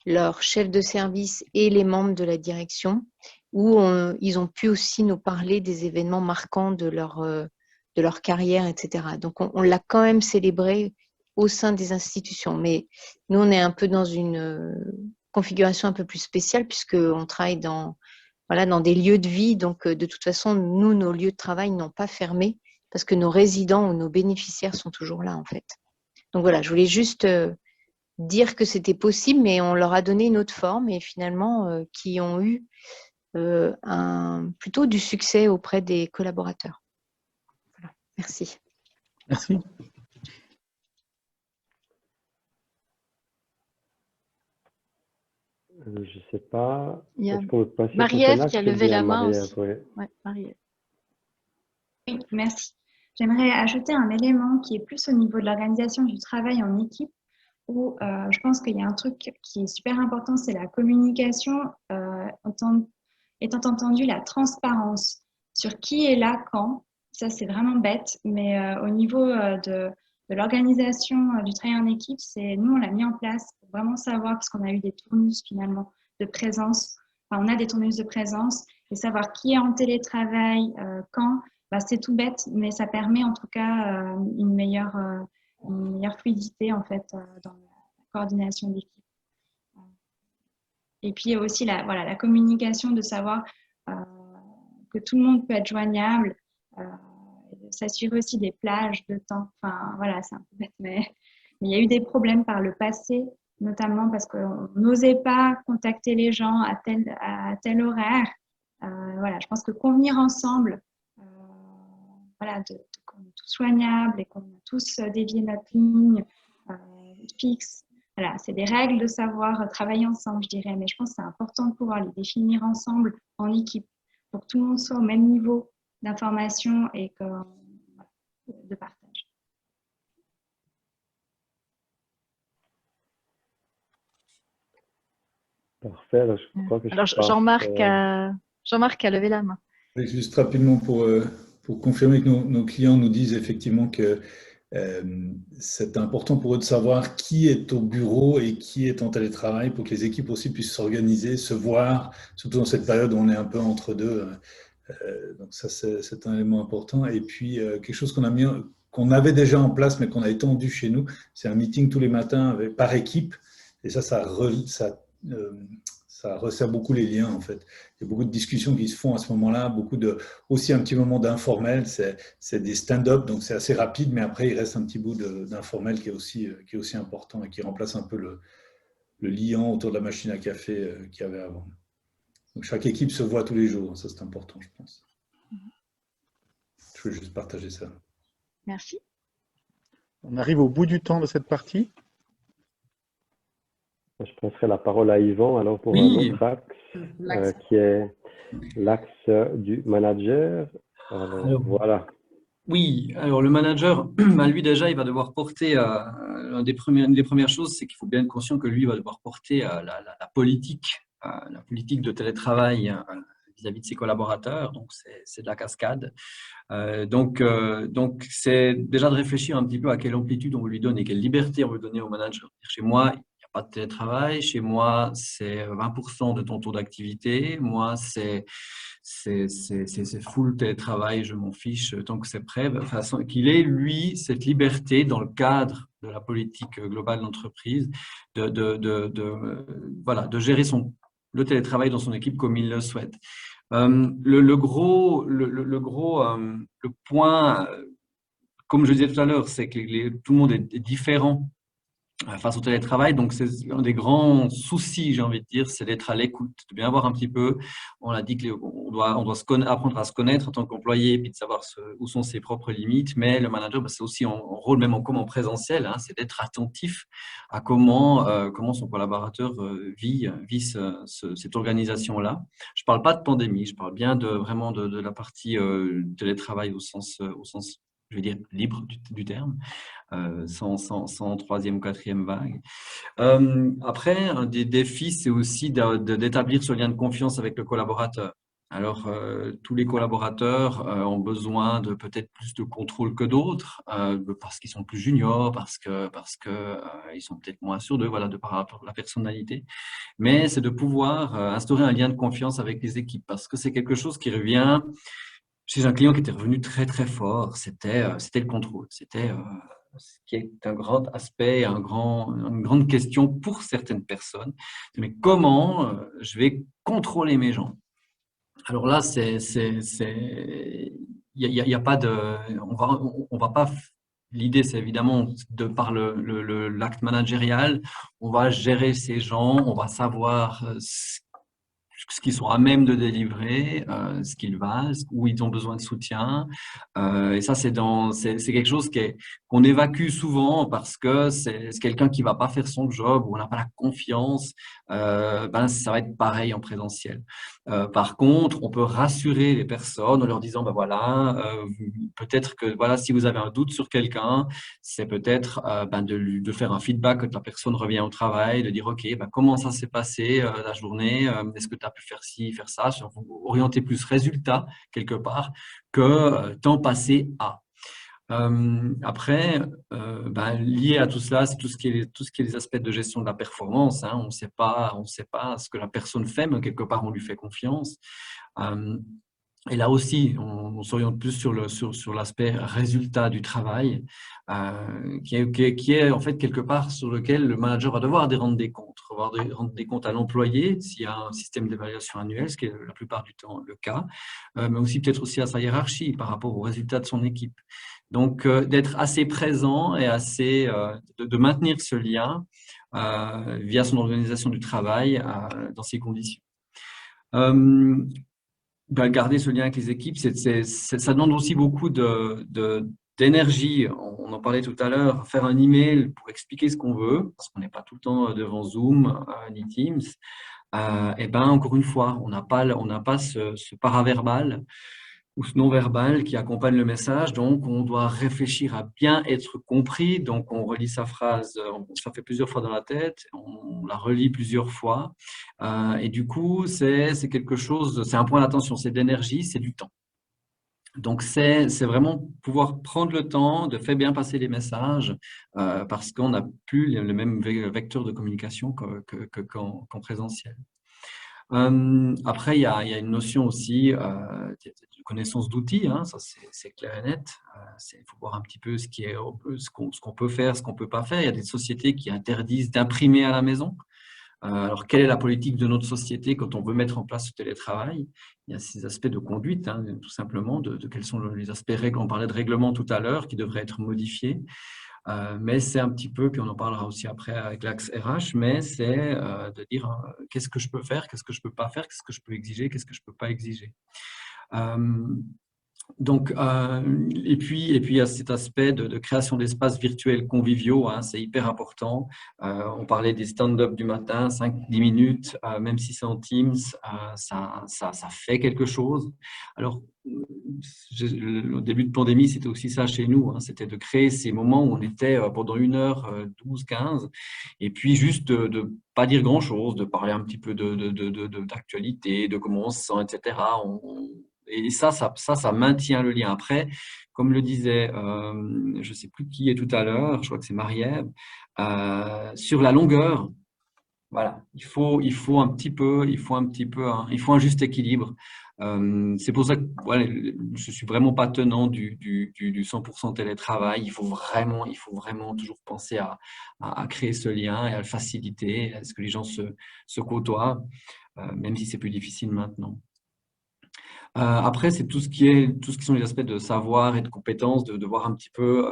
leur chef de service et les membres de la direction, où ils ont pu aussi nous parler des événements marquants de leur carrière, etc. Donc, on l'a quand même célébré au sein des institutions. Mais nous, on est un peu dans une configuration un peu plus spéciale, puisqu'on travaille dans des lieux de vie. Donc, de toute façon, nous, nos lieux de travail n'ont pas fermé, parce que nos résidents ou nos bénéficiaires sont toujours là, en fait. Donc, voilà, je voulais juste dire que c'était possible, mais on leur a donné une autre forme et finalement qui ont eu plutôt du succès auprès des collaborateurs. Voilà. Merci. Merci. Je ne sais pas. Il y a Est-ce qu'on peut passer Marie-Ève sur qui a Tonac? C'est levé bien, la main Marie-Ève, aussi. oui. Ouais, Marie-Ève. Oui, merci. J'aimerais ajouter un élément qui est plus au niveau de l'organisation du travail en équipe, où je pense qu'il y a un truc qui est super important, c'est la communication, étant entendu la transparence sur qui est là quand. Ça, c'est vraiment bête, mais au niveau de l'organisation du travail en équipe, nous, on l'a mis en place pour vraiment savoir, parce qu'on a eu des tournus finalement de présence. Enfin, on a des tournus de présence et savoir qui est en télétravail, quand. C'est tout bête, mais ça permet en tout cas une meilleure fluidité en fait dans la coordination d'équipe. Et puis aussi la communication, de savoir que tout le monde peut être joignable, s'assurer aussi des plages de temps. Enfin voilà, c'est un peu bête, mais il y a eu des problèmes par le passé, notamment parce qu'on n'osait pas contacter les gens à tel horaire. Voilà, je pense que convenir ensemble, qu'on est tous joignables et qu'on a tous dévié notre ligne fixe. Voilà, c'est des règles de savoir travailler ensemble, je dirais, mais je pense que c'est important de pouvoir les définir ensemble en équipe pour que tout le monde soit au même niveau d'information et de partage. Parfait. Alors, je crois que Alors, je passe, Jean-Marc a levé la main. Oui, juste rapidement pour confirmer que nos clients nous disent effectivement que c'est important pour eux de savoir qui est au bureau et qui est en télétravail pour que les équipes aussi puissent s'organiser, se voir, surtout dans cette période où on est un peu entre deux. Donc ça, c'est un élément important. Et puis, quelque chose qu'on avait déjà en place, mais qu'on a étendu chez nous, c'est un meeting tous les matins par équipe. Et euh, ça resserre beaucoup les liens, en fait. Il y a beaucoup de discussions qui se font à ce moment-là, aussi un petit moment d'informel. C'est des stand-up, donc c'est assez rapide, mais après, il reste un petit bout d'informel qui est aussi important et qui remplace un peu le liant autour de la machine à café qu'il y avait avant. Donc chaque équipe se voit tous les jours, ça c'est important, je pense. Je veux juste partager ça. Merci. On arrive au bout du temps de cette partie. Je passerai la parole à Yvan alors pour un Oui, autre axe qui est l'axe du manager. alors, Voilà. oui, alors le manager, bah, lui déjà, il va devoir porter, une des premières choses, c'est qu'il faut bien être conscient que lui va devoir porter la politique de télétravail vis-à-vis de ses collaborateurs, donc c'est de la cascade. Donc, c'est déjà de réfléchir un petit peu à quelle amplitude on veut lui donner, quelle liberté on veut donner au manager. Chez moi, il n'y a pas de télétravail. Chez moi, c'est 20% de ton taux d'activité. Moi, c'est full télétravail, je m'en fiche tant que c'est prêt. De façon qu'il ait, lui, cette liberté dans le cadre de la politique globale d'entreprise voilà, de gérer le télétravail dans son équipe comme il le souhaite. Le point, comme je disais tout à l'heure, c'est que tout le monde est différent face au télétravail. Donc, c'est un des grands soucis, j'ai envie de dire, c'est d'être à l'écoute, de bien voir un petit peu. On a dit qu'on doit apprendre à se connaître en tant qu'employé, puis de savoir où sont ses propres limites. Mais le manager, c'est aussi un rôle, même comme en présentiel, hein, c'est d'être attentif à comment son collaborateur vit cette organisation-là. Je ne parle pas de pandémie, je parle bien vraiment de la partie télétravail au sens, je vais dire, libre du terme. Sans troisième ou quatrième vague. Après, un des défis, c'est aussi d'établir ce lien de confiance avec le collaborateur. Alors, tous les collaborateurs ont besoin de peut-être plus de contrôle que d'autres, parce qu'ils sont plus juniors, parce que ils sont peut-être moins sûrs d'eux, voilà, de par rapport à la personnalité. Mais c'est de pouvoir instaurer un lien de confiance avec les équipes, parce que c'est quelque chose qui revient chez un client qui était revenu très très fort, c'était le contrôle. C'était ce qui est un grand aspect, une grande question pour certaines personnes. Mais comment je vais contrôler mes gens? Alors là, il y a pas de, on va pas. L'idée, c'est évidemment de par l'acte managérial, on va gérer ces gens, on va savoir ce qu'ils sont à même de délivrer, ce qu'ils valent, où ils ont besoin de soutien. Et ça, c'est quelque chose qu'on évacue souvent parce que c'est quelqu'un qui va pas faire son job, où on n'a pas la confiance. Ça va être pareil en présentiel. Par contre, on peut rassurer les personnes en leur disant, ben voilà, peut-être que voilà, si vous avez un doute sur quelqu'un, c'est peut-être de faire un feedback quand la personne revient au travail, de dire, OK, comment ça s'est passé la journée, est-ce que tu as pu faire ci, faire ça, orienter plus résultat quelque part que temps passé à. Après, lié à tout cela, c'est tout ce qui est les aspects de gestion de la performance. Hein. On ne sait pas ce que la personne fait, mais quelque part, on lui fait confiance. Et là aussi, on s'oriente plus sur l'aspect résultat du travail, qui est en fait quelque part sur lequel le manager va devoir rendre des comptes, rendre des comptes à l'employé s'il y a un système d'évaluation annuel, ce qui est la plupart du temps le cas, mais aussi peut-être aussi à sa hiérarchie par rapport aux résultats de son équipe. Donc, d'être assez présent et de maintenir ce lien via son organisation du travail dans ces conditions. Garder ce lien avec les équipes, ça demande aussi beaucoup d'énergie. On en parlait tout à l'heure, faire un email pour expliquer ce qu'on veut, parce qu'on n'est pas tout le temps devant Zoom ni Teams. Encore une fois, on n'a pas ce paraverbal ou ce non-verbal qui accompagne le message. Donc, on doit réfléchir à bien être compris. Donc, on relit sa phrase, ça fait plusieurs fois dans la tête, on la relit plusieurs fois. Et du coup, c'est quelque chose, c'est un point d'attention, c'est d'énergie, c'est du temps. Donc, c'est vraiment pouvoir prendre le temps de faire bien passer les messages parce qu'on n'a plus le même vecteur de communication qu'en présentiel. Après, il y a une notion aussi de connaissance d'outils, hein, ça c'est clair et net. Il faut voir un petit peu ce qu'on peut faire, ce qu'on ne peut pas faire. Il y a des sociétés qui interdisent d'imprimer à la maison. Alors, quelle est la politique de notre société quand on veut mettre en place ce télétravail? Il y a ces aspects de conduite, hein, tout simplement, de quels sont les aspects règles. On parlait de règlement tout à l'heure qui devraient être modifiés. Mais c'est un petit peu, puis on en parlera aussi après avec l'axe RH, mais c'est de dire qu'est-ce que je peux faire, qu'est-ce que je ne peux pas faire, qu'est-ce que je peux exiger, qu'est-ce que je ne peux pas exiger. Donc, et puis il y a cet aspect de création d'espaces virtuels conviviaux, hein, c'est hyper important. On parlait des stand-up du matin, 5-10 minutes, même si c'est en Teams, ça fait quelque chose. Alors, au début de pandémie, c'était aussi ça chez nous, hein, c'était de créer ces moments où on était pendant 1h12, 15, et puis juste de pas dire grand-chose, de parler un petit peu d'actualité, de comment on se sent, etc. Et ça maintient le lien. Après, comme le disait, je ne sais plus qui est tout à l'heure, je crois que c'est Marie-Ève, sur la longueur, voilà, il faut un juste équilibre. C'est pour ça que voilà, je suis vraiment pas tenant du 100% télétravail. Il faut vraiment toujours penser à créer ce lien et à le faciliter, à ce que les gens se côtoient, même si c'est plus difficile maintenant. Après, c'est tout ce qui sont les aspects de savoir et de compétences, de voir un petit peu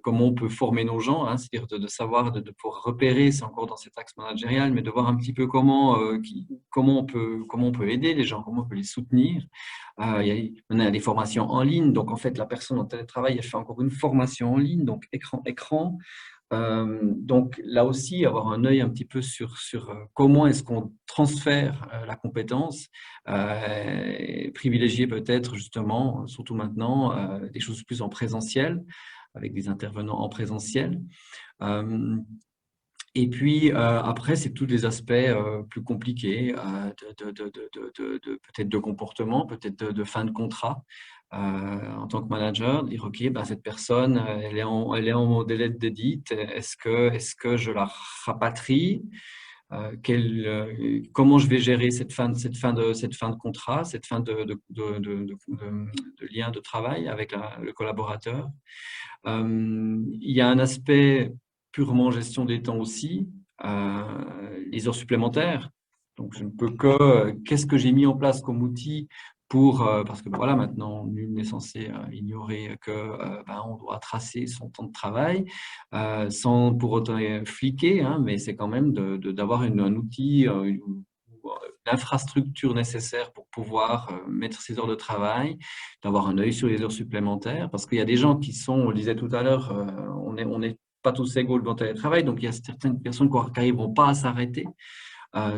comment on peut former nos gens, hein, c'est-à-dire de savoir, de pouvoir repérer, c'est encore dans cet axe managérial, mais de voir un petit peu comment on peut aider les gens, comment on peut les soutenir. On a des formations en ligne, donc en fait, la personne en télétravail, elle fait encore une formation en ligne, donc écran. Donc là aussi, avoir un œil un petit peu sur comment est-ce qu'on transfère la compétence, privilégier peut-être justement, surtout maintenant, des choses plus en présentiel, avec des intervenants en présentiel. Et puis après, c'est tous les aspects plus compliqués, peut-être de comportement, peut-être de fin de contrat. En tant que manager, dire ok, ben, cette personne, elle est en délai d'édite, est-ce que je la rapatrie, comment je vais gérer cette fin de contrat, cette fin de lien de travail avec le collaborateur. Il y a un aspect purement gestion des temps aussi, les heures supplémentaires. Donc, je ne peux qu'est-ce que j'ai mis en place comme outil parce que voilà, maintenant, nul n'est censé ignorer on doit tracer son temps de travail sans pour autant fliquer, hein, mais c'est quand même d'avoir un outil, l'infrastructure nécessaire pour pouvoir mettre ses heures de travail, d'avoir un œil sur les heures supplémentaires, parce qu'il y a des gens qui sont, on le disait tout à l'heure, on n'est pas tous égaux dans le télétravail, donc il y a certaines personnes qui n'arriveront pas à s'arrêter.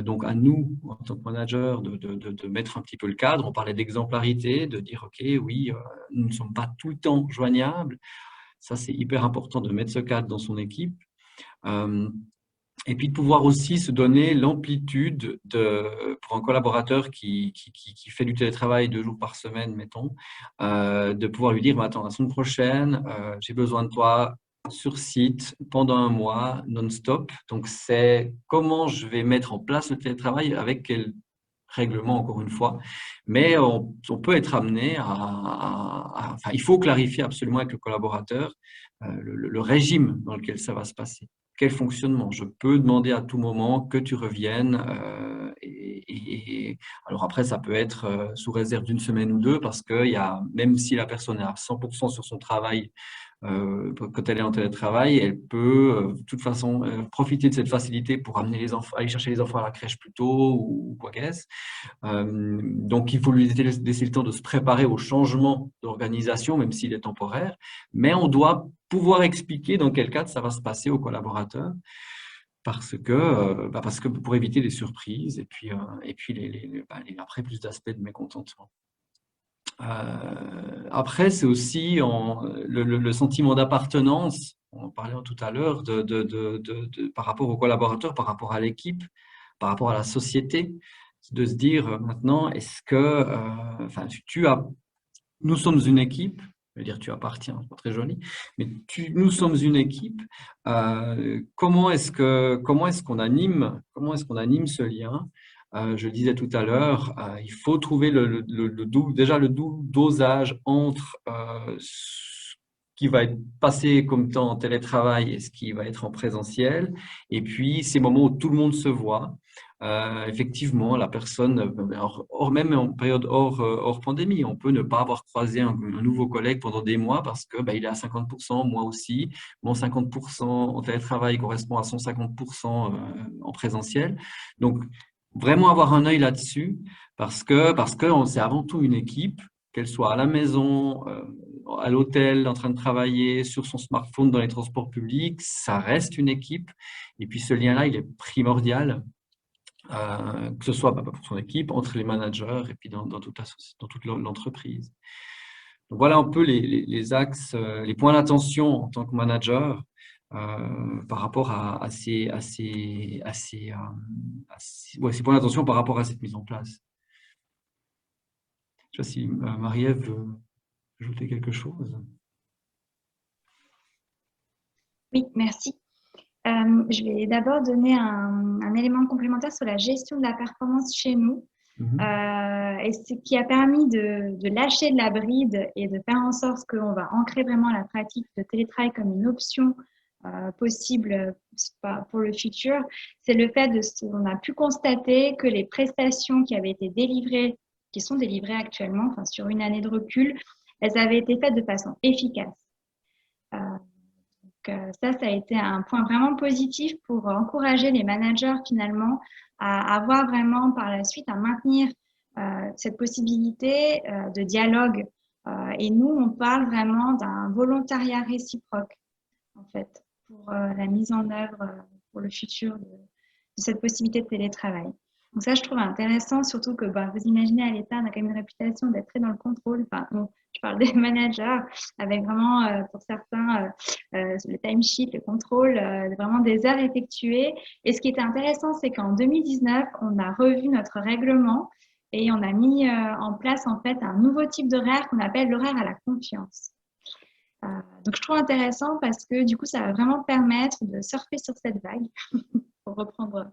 Donc, à nous, en tant que manager, de mettre un petit peu le cadre. On parlait d'exemplarité, de dire, OK, oui, nous ne sommes pas tout le temps joignables. Ça, c'est hyper important de mettre ce cadre dans son équipe. Et puis, de pouvoir aussi se donner l'amplitude pour un collaborateur qui fait du télétravail 2 jours par semaine, mettons, de pouvoir lui dire, attends, la semaine prochaine, j'ai besoin de toi sur site pendant 1 mois, non-stop. Donc, c'est comment je vais mettre en place le télétravail, avec quel règlement, encore une fois. Mais on peut être amené enfin, il faut clarifier absolument avec le collaborateur le régime dans lequel ça va se passer. Quel fonctionnement? Je peux demander à tout moment que tu reviennes. Alors après, ça peut être sous réserve d'1 semaine ou 2, parce que même si la personne est à 100% sur son travail, quand elle est en télétravail, elle peut de toute façon profiter de cette facilité pour amener les enfants, aller chercher les enfants à la crèche plus tôt ou quoi qu'est-ce. Donc, il faut lui laisser le temps de se préparer au changement d'organisation, même s'il est temporaire. Mais on doit pouvoir expliquer dans quel cadre ça va se passer aux collaborateurs, parce que pour éviter les surprises et puis après plus d'aspects de mécontentement. Après, c'est aussi le sentiment d'appartenance. On en parlait tout à l'heure par rapport aux collaborateurs, par rapport à l'équipe, par rapport à la société, de se dire maintenant, est-ce que, enfin, nous sommes une équipe, je veux dire tu appartiens, c'est pas très joli, mais nous sommes une équipe. Comment est-ce qu'on anime ce lien? Je le disais tout à l'heure, il faut trouver déjà le dosage entre ce qui va être passé comme temps en télétravail et ce qui va être en présentiel, et puis ces moments où tout le monde se voit. Effectivement, la personne, même en période hors pandémie, on peut ne pas avoir croisé un nouveau collègue pendant des mois parce que il est à 50%, moi aussi. Mon 50% en télétravail correspond à son 50% en présentiel. Donc, vraiment avoir un œil là-dessus parce que c'est avant tout une équipe, qu'elle soit à la maison, à l'hôtel, en train de travailler, sur son smartphone, dans les transports publics, ça reste une équipe. Et puis, ce lien-là, il est primordial. Que ce soit pour son équipe, entre les managers et puis dans toute l'entreprise. Donc voilà un peu les axes, les points d'attention en tant que manager par rapport à ces points d'attention par rapport à cette mise en place. Je ne sais pas si Marie-Ève veut ajouter quelque chose. Oui, merci. Je vais d'abord donner un élément complémentaire sur la gestion de la performance chez nous. Et ce qui a permis de lâcher de la bride et de faire en sorte qu'on va ancrer vraiment la pratique de télétravail comme une option possible pour le futur, c'est le fait on a pu constater que les prestations qui avaient été délivrées, qui sont délivrées actuellement, enfin sur une année de recul, elles avaient été faites de façon efficace. Ça a été un point vraiment positif pour encourager les managers finalement à avoir vraiment par la suite à maintenir cette possibilité de dialogue. Et nous, on parle vraiment d'un volontariat réciproque en fait pour la mise en œuvre pour le futur de cette possibilité de télétravail. Donc ça, je trouve intéressant, surtout que vous imaginez à l'État, on a quand même une réputation d'être très dans le contrôle. Enfin, bon, je parle des managers, avec vraiment, pour certains, le timesheet, le contrôle, vraiment des heures effectuées. Et ce qui était intéressant, c'est qu'en 2019, on a revu notre règlement et on a mis en place en fait un nouveau type d'horaire qu'on appelle l'horaire à la confiance. Donc, je trouve intéressant parce que du coup, ça va vraiment permettre de surfer sur cette vague, pour reprendre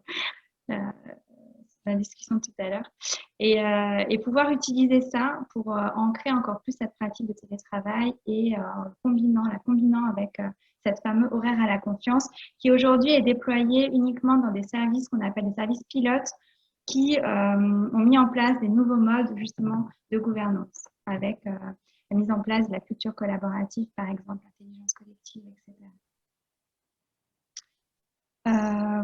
la discussion de tout à l'heure, et pouvoir utiliser ça pour ancrer encore plus cette pratique de télétravail et la combinant avec cette fameuse horaire à la confiance qui aujourd'hui est déployée uniquement dans des services qu'on appelle des services pilotes qui ont mis en place des nouveaux modes justement de gouvernance avec la mise en place de la culture collaborative, par exemple, l'intelligence collective, etc.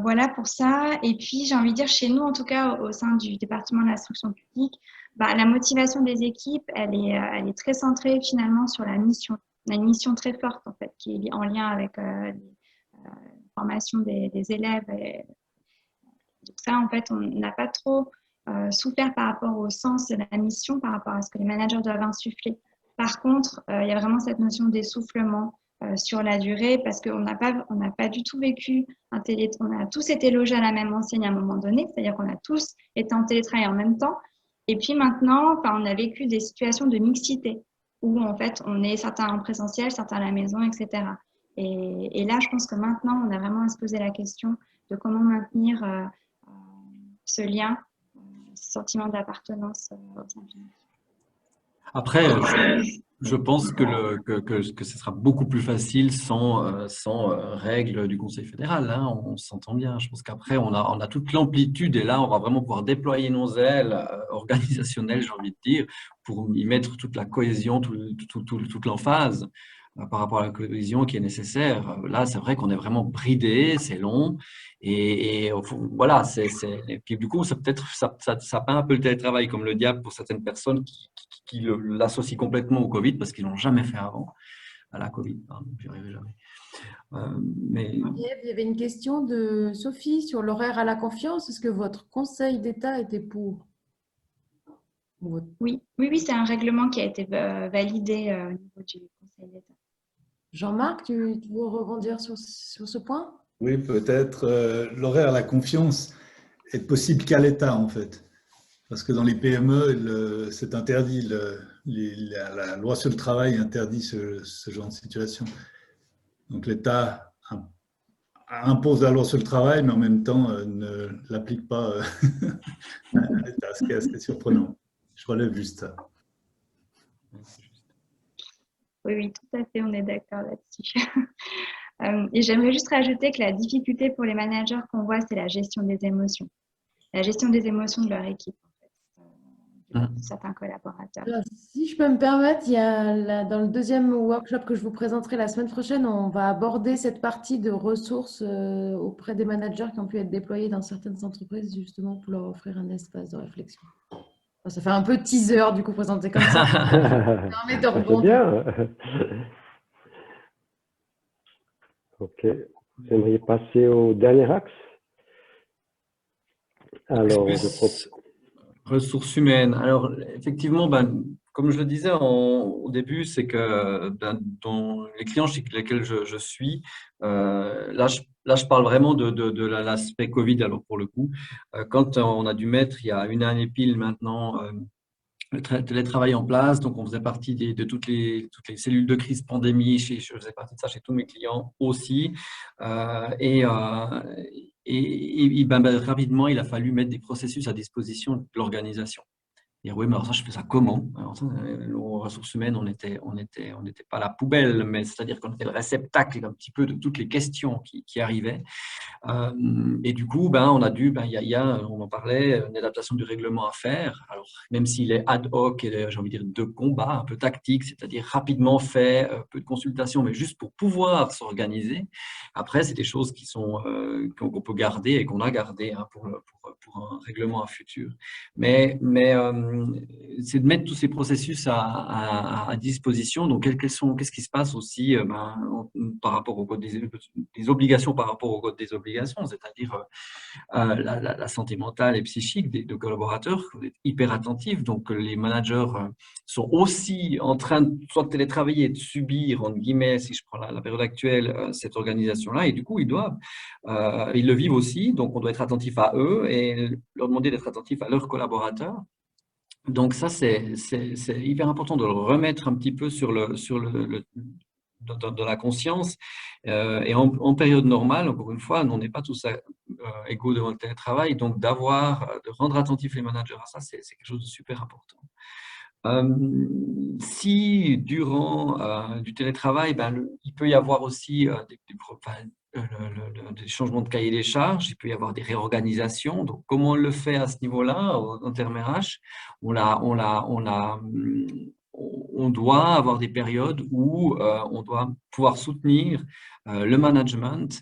Voilà pour ça. Et puis, j'ai envie de dire, chez nous, en tout cas, au sein du département de l'instruction publique, la motivation des équipes, elle est très centrée finalement sur la mission. On a une mission très forte, en fait, qui est en lien avec la formation des élèves. Et donc ça, en fait, on n'a pas trop souffert par rapport au sens de la mission, par rapport à ce que les managers doivent insuffler. Par contre, il y a vraiment cette notion d'essoufflement sur la durée parce qu'on n'a pas du tout vécu on a tous été logés à la même enseigne à un moment donné, c'est-à-dire qu'on a tous été en télétravail en même temps. Et puis maintenant, on a vécu des situations de mixité où en fait on est certains en présentiel, certains à la maison, etc. Et là, je pense que maintenant, on a vraiment à se poser la question de comment maintenir ce lien, ce sentiment d'appartenance au sein du. Après, je pense que ce sera beaucoup plus facile sans règles du Conseil fédéral. Hein, on s'entend bien. Je pense qu'après, on a toute l'amplitude et là, on va vraiment pouvoir déployer nos ailes organisationnelles, j'ai envie de dire, pour y mettre toute la cohésion, toute l'emphase par rapport à la cohésion qui est nécessaire. Là, c'est vrai qu'on est vraiment bridé, c'est long. Et voilà, et puis du coup, ça peint un peu le télétravail comme le diable pour certaines personnes qui l'associent complètement au Covid parce qu'ils ne l'ont jamais fait avant. À la Covid, pardon, j'y arriverai jamais. Il y avait une question de Sophie sur l'horaire à la confiance. Est-ce que votre Conseil d'État était pour? Oui, c'est un règlement qui a été validé au niveau du Conseil d'État. Jean-Marc, tu veux rebondir sur ce point? Oui, peut-être. L'horaire à la confiance est possible qu'à l'État, en fait. Parce que dans les PME, c'est interdit. La loi sur le travail interdit ce genre de situation. Donc l'État impose la loi sur le travail, mais en même temps ne l'applique pas à l'État, ce qui est assez surprenant. Je relève juste ça. Oui, tout à fait, on est d'accord là-dessus. Et j'aimerais juste rajouter que la difficulté pour les managers qu'on voit, c'est la gestion des émotions. La gestion des émotions de leur équipe, en fait, de certains collaborateurs. Alors, si je peux me permettre, il y a dans le deuxième workshop que je vous présenterai la semaine prochaine, on va aborder cette partie de ressources auprès des managers qui ont pu être déployés dans certaines entreprises, justement pour leur offrir un espace de réflexion. Enfin, ça fait un peu teaser, du coup, présenté comme ça. C'est bien. Ok. Vous aimeriez passer au dernier axe? Alors, ressources humaines. Alors, effectivement, comme je le disais au début, c'est que dans les clients chez lesquels je suis, là, je parle vraiment de l'aspect Covid. Alors, pour le coup, quand on a dû mettre, il y a une année pile maintenant, le télétravail en place, donc on faisait partie de toutes les cellules de crise pandémie, je faisais partie de ça chez tous mes clients aussi, rapidement il a fallu mettre des processus à disposition de l'organisation. Et oui, mais alors ça, je fais ça comment? Alors ça, aux ressources humaines, on n'était pas la poubelle, mais c'est-à-dire qu'on était le réceptacle un petit peu de toutes les questions qui arrivaient. Et du coup, on a dû, on en parlait, une adaptation du règlement à faire. Alors, même s'il est ad hoc et j'ai envie de dire de combat, un peu tactique, c'est-à-dire rapidement fait, peu de consultations, mais juste pour pouvoir s'organiser. Après, c'est des choses qu'on peut garder et qu'on a gardées pour un règlement à futur. Mais c'est de mettre tous ces processus à disposition. Donc, qu'est-ce qui se passe aussi par rapport au code des obligations par rapport au code des obligations, c'est-à-dire la santé mentale et psychique des collaborateurs, vous êtes hyper attentifs. Donc, les managers sont aussi en train de soit de télétravailler et de subir, entre guillemets, si je prends la période actuelle, cette organisation-là. Et du coup, ils le vivent aussi. Donc, on doit être attentif à eux et leur demander d'être attentifs à leurs collaborateurs. Donc ça, c'est hyper important de le remettre un petit peu dans la conscience. Et en période normale, encore une fois, on n'est pas tous égaux devant le télétravail. Donc de rendre attentifs les managers à ça, c'est quelque chose de super important. Si durant du télétravail, il peut y avoir aussi des changements de cahier des charges, il peut y avoir des réorganisations. Donc, comment on le fait à ce niveau-là, en termes RH? On doit avoir des périodes où on doit pouvoir soutenir le management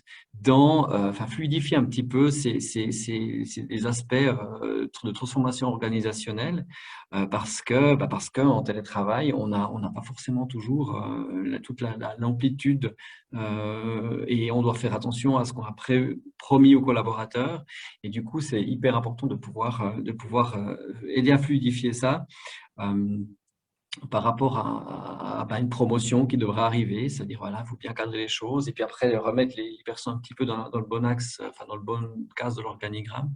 fluidifier un petit peu ces aspects de transformation organisationnelle parce qu'en télétravail, on n'a pas forcément toujours toute l'amplitude et on doit faire attention à ce qu'on a promis aux collaborateurs. Et du coup, c'est hyper important de pouvoir aider à fluidifier ça. Par rapport à une promotion qui devrait arriver, c'est-à-dire voilà, il faut bien cadrer les choses et puis après remettre les personnes un petit peu dans le bon axe, dans le bon case de l'organigramme.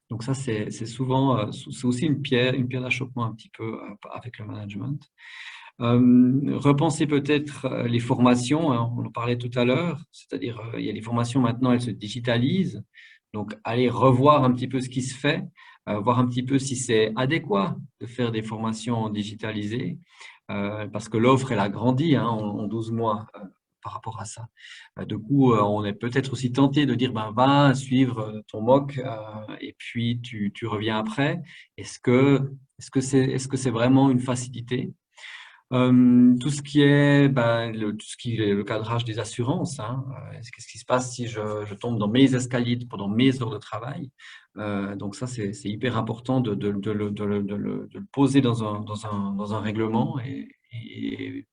Donc ça, c'est souvent, c'est aussi une pierre d'achoppement un petit peu avec le management. Repenser peut-être les formations, hein, on en parlait tout à l'heure, c'est-à-dire il y a les formations maintenant, elles se digitalisent, donc aller revoir un petit peu ce qui se fait, voir un petit peu si c'est adéquat de faire des formations digitalisées, parce que l'offre, elle a grandi en 12 mois par rapport à ça. Du coup, on est peut-être aussi tenté de dire, va suivre ton MOOC et puis tu reviens après. Est-ce que c'est vraiment une facilité? Tout ce qui est le cadrage des assurances, qu'est-ce qui se passe si je tombe dans mes escaliers pendant mes heures de travail? Donc ça, c'est hyper important de le poser dans un règlement et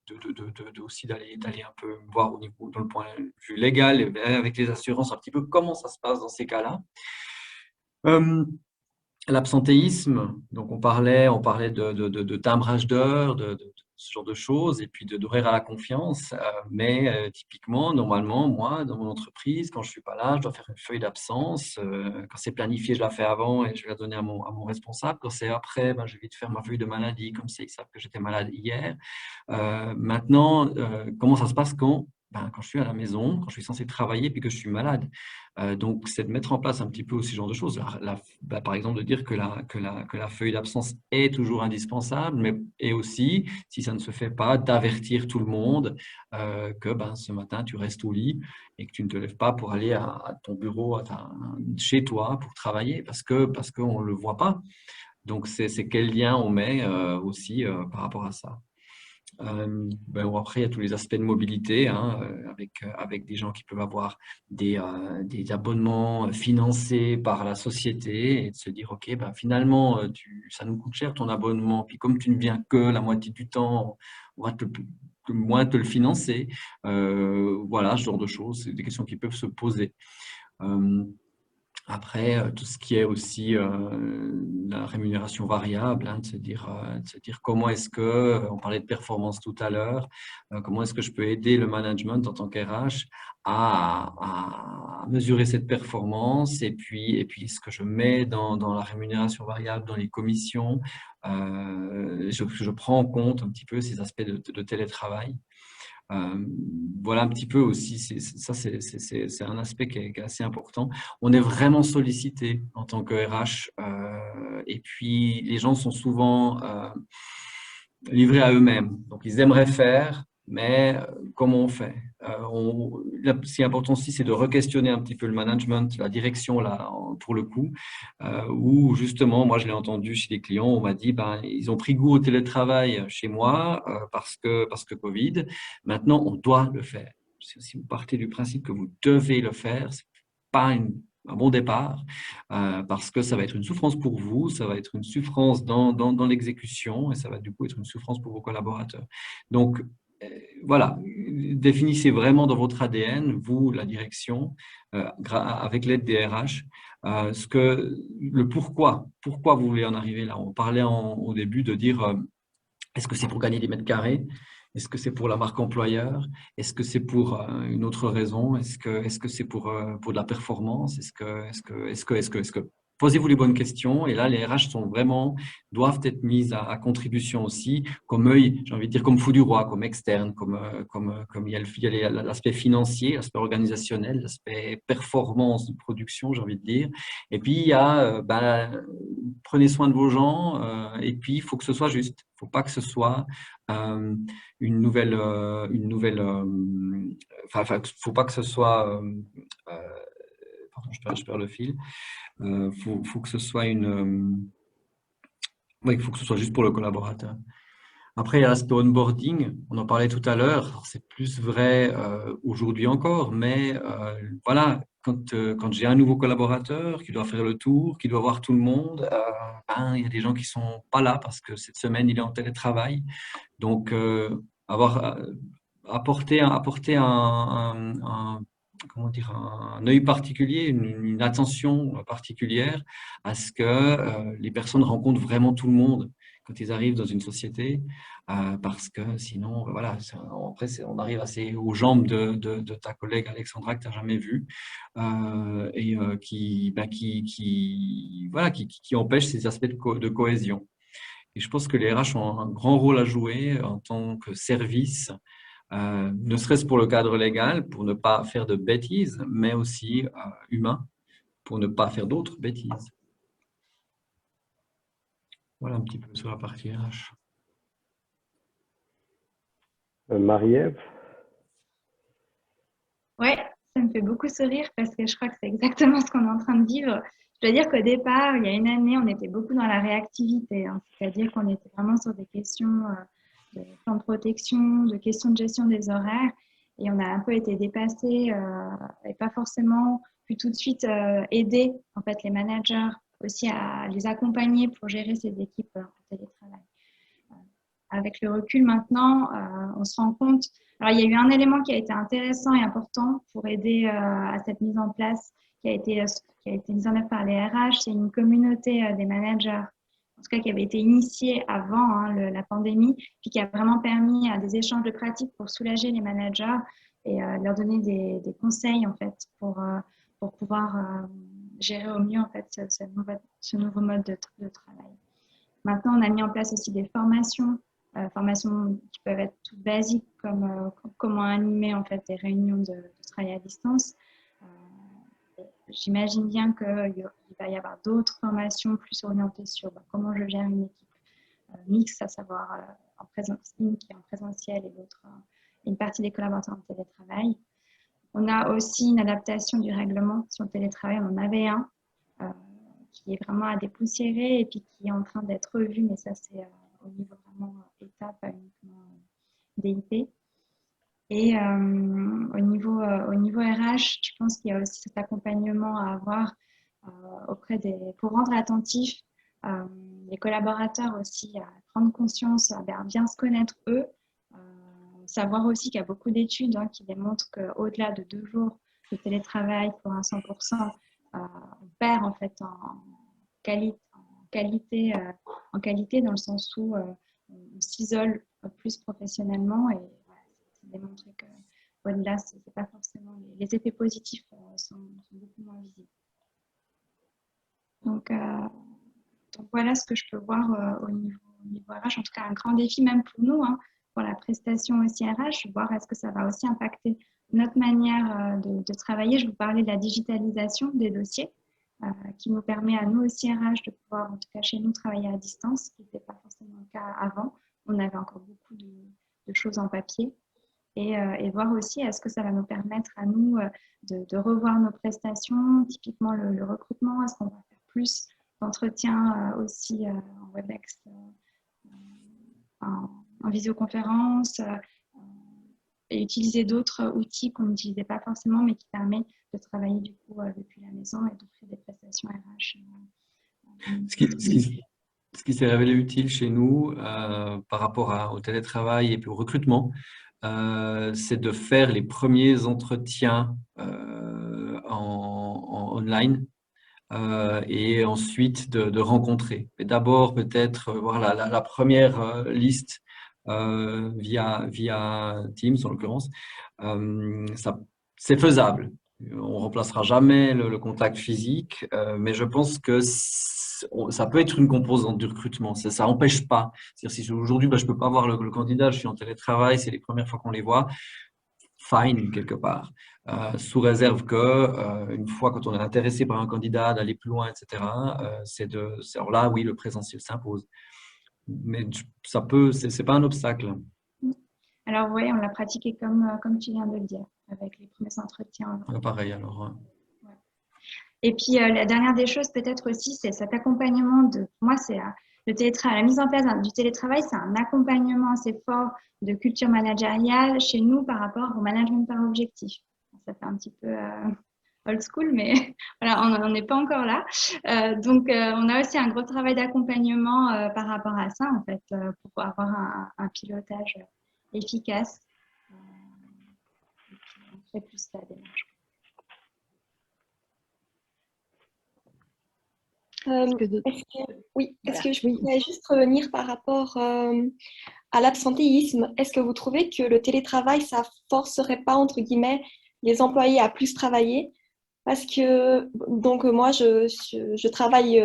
aussi d'aller un peu voir au niveau, dans le point de vue légal avec les assurances un petit peu comment ça se passe dans ces cas-là. L'absentéisme, donc on parlait de timbrage d'heures, de ce genre de choses, et puis d'horaire à la confiance. Mais typiquement, normalement, moi, dans mon entreprise, quand je ne suis pas là, je dois faire une feuille d'absence. Quand c'est planifié, je la fais avant et je vais la donner à mon responsable. Quand c'est après, ben, je vais vite faire ma feuille de maladie, comme ça, ils savent que j'étais malade hier. Maintenant, comment ça se passe quand je suis à la maison, quand je suis censé travailler puis que je suis malade? Donc, c'est de mettre en place un petit peu aussi ce genre de choses. Par exemple, de dire que la feuille d'absence est toujours indispensable, mais et aussi, si ça ne se fait pas, d'avertir tout le monde que ce matin, tu restes au lit et que tu ne te lèves pas pour aller à ton bureau, chez toi, pour travailler, parce qu'on ne le voit pas. Donc, c'est quel lien on met aussi par rapport à ça. Après, il y a tous les aspects de mobilité, hein, avec des gens qui peuvent avoir des abonnements financés par la société et de se dire, OK, finalement, ça nous coûte cher ton abonnement. Puis comme tu ne viens que la moitié du temps, on va moins te le financer. Voilà, ce genre de choses, c'est des questions qui peuvent se poser. Après, tout ce qui est aussi la rémunération variable, hein, de se dire comment est-ce que, on parlait de performance tout à l'heure, comment est-ce que je peux aider le management en tant qu'RH à mesurer cette performance et puis ce que je mets dans la rémunération variable, dans les commissions, je prends en compte un petit peu ces aspects de télétravail. Voilà un petit peu aussi, c'est un aspect qui est assez important. On est vraiment sollicité en tant que RH et puis les gens sont souvent livrés à eux-mêmes. Donc, ils aimeraient faire, mais comment on fait? Ce qui est important aussi, c'est de re-questionner un petit peu le management, la direction, là, pour le coup, où justement, moi, je l'ai entendu chez des clients, on m'a dit, ils ont pris goût au télétravail chez moi parce que Covid. Maintenant, on doit le faire. Si vous partez du principe que vous devez le faire, c'est pas un bon départ parce que ça va être une souffrance pour vous, ça va être une souffrance dans l'exécution et ça va du coup être une souffrance pour vos collaborateurs. Donc, voilà, définissez vraiment dans votre ADN, vous, la direction, avec l'aide des RH, le pourquoi vous voulez en arriver là. On parlait au début de dire, est-ce que c'est pour gagner des mètres carrés? Est-ce que c'est pour la marque employeur? Est-ce que c'est pour une autre raison? Est-ce que c'est pour de la performance? Est-ce que posez-vous les bonnes questions et là les RH doivent être mises à contribution aussi, comme œil, j'ai envie de dire comme fou du roi, comme externe, comme il y a l'aspect financier, l'aspect organisationnel, l'aspect performance de production, j'ai envie de dire. Et puis il y a prenez soin de vos gens et puis il faut que ce soit juste. Il ne faut pas que ce soit une nouvelle faut pas que ce soit pardon, je perds le fil. Faut que ce soit il faut que ce soit juste pour le collaborateur. Après, il y a l'aspect onboarding, on en parlait tout à l'heure, c'est plus vrai aujourd'hui encore, mais voilà, quand j'ai un nouveau collaborateur qui doit faire le tour, qui doit voir tout le monde, il y a des gens qui ne sont pas là parce que cette semaine, il est en télétravail. Donc, apporter comment dire, un œil particulier, une attention particulière à ce que les personnes rencontrent vraiment tout le monde quand ils arrivent dans une société, parce que sinon, voilà, après, on arrive assez aux jambes de ta collègue Alexandra que tu n'as jamais vue et qui empêche ces aspects de cohésion. Et je pense que les RH ont un grand rôle à jouer en tant que service, ne serait-ce pour le cadre légal, pour ne pas faire de bêtises, mais aussi humain, pour ne pas faire d'autres bêtises. Voilà un petit peu sur la partie RH. Marie-Ève? Ouais, ça me fait beaucoup sourire parce que je crois que c'est exactement ce qu'on est en train de vivre. Je dois dire qu'au départ, il y a une année, on était beaucoup dans la réactivité, hein, c'est-à-dire qu'on était vraiment sur des questions de plan de protection, de questions de gestion des horaires, et on a un peu été dépassé et pas forcément pu tout de suite aider en fait les managers aussi à les accompagner pour gérer ces équipes en télétravail. Avec le recul maintenant, on se rend compte. Alors, il y a eu un élément qui a été intéressant et important pour aider à cette mise en place, qui a été mise en œuvre par les RH. C'est une communauté des managers, en tout cas qui avait été initiée avant la pandémie, puis qui a vraiment permis des échanges de pratiques pour soulager les managers et leur donner des conseils en fait pour pouvoir gérer au mieux en fait ce nouveau mode de travail. Maintenant, on a mis en place aussi des formations qui peuvent être toutes basiques comme comment animer en fait des réunions de travail à distance. J'imagine bien qu'il va y avoir d'autres formations plus orientées sur comment je gère une équipe mixte, à savoir une qui est en présentiel et l'autre, une partie des collaborateurs en télétravail. On a aussi une adaptation du règlement sur le télétravail. On en avait un qui est vraiment à dépoussiérer et puis qui est en train d'être revu, mais ça c'est au niveau vraiment État, pas uniquement DIP. Et au niveau RH, je pense qu'il y a aussi cet accompagnement à avoir pour rendre attentifs les collaborateurs aussi à prendre conscience, à bien se connaître eux, savoir aussi qu'il y a beaucoup d'études qui démontrent qu'au-delà de 2 jours de télétravail pour un 100%, on perd en fait en qualité dans le sens où on s'isole plus professionnellement et c'est démontré qu'au-delà, c'est pas forcément les effets positifs sont beaucoup moins visibles. Donc voilà ce que je peux voir au niveau RH, en tout cas un grand défi même pour nous, pour la prestation aussi RH, voir est-ce que ça va aussi impacter notre manière de travailler. Je vous parlais de la digitalisation des dossiers qui nous permet à nous aussi RH de pouvoir, en tout cas chez nous, travailler à distance, ce qui n'était pas forcément le cas avant. On avait encore beaucoup de choses en papier. Et voir aussi est-ce que ça va nous permettre à nous de revoir nos prestations, typiquement le recrutement, est-ce qu'on va faire plus d'entretiens aussi en WebEx, en visioconférence, et utiliser d'autres outils qu'on n'utilisait pas forcément, mais qui permettent de travailler du coup depuis la maison et d'offrir des prestations RH. Ce qui s'est révélé utile chez nous par rapport au télétravail et puis au recrutement, c'est de faire les premiers entretiens en online et ensuite de rencontrer. Et d'abord peut-être voilà, la première liste via Teams en l'occurrence, c'est faisable. On remplacera jamais le contact physique, mais je pense que ça peut être une composante du recrutement. Ça n'empêche pas. C'est-à-dire si aujourd'hui je peux pas voir le candidat, je suis en télétravail, c'est les premières fois qu'on les voit, fine quelque part. Sous réserve que une fois quand on est intéressé par un candidat d'aller plus loin, etc. Alors là oui, le présentiel s'impose. Mais ça peut, c'est pas un obstacle. Alors oui, on l'a pratiqué comme tu viens de le dire, avec les premiers entretiens. Pareil alors. Ouais. Et puis la dernière des choses peut-être aussi, c'est cet accompagnement pour moi c'est le télétravail, la mise en place du télétravail, c'est un accompagnement assez fort de culture managériale chez nous par rapport au management par objectif. Ça fait un petit peu old school, mais voilà, on n'est pas encore là. Donc, on a aussi un gros travail d'accompagnement par rapport à ça, en fait, pour avoir un pilotage efficace. Et puis, on fait plus la démarche. Est-ce que je pourrais juste revenir par rapport à l'absentéisme? Est-ce que vous trouvez que le télétravail, ça forcerait pas, entre guillemets, les employés à plus travailler? Parce que donc moi, je travaille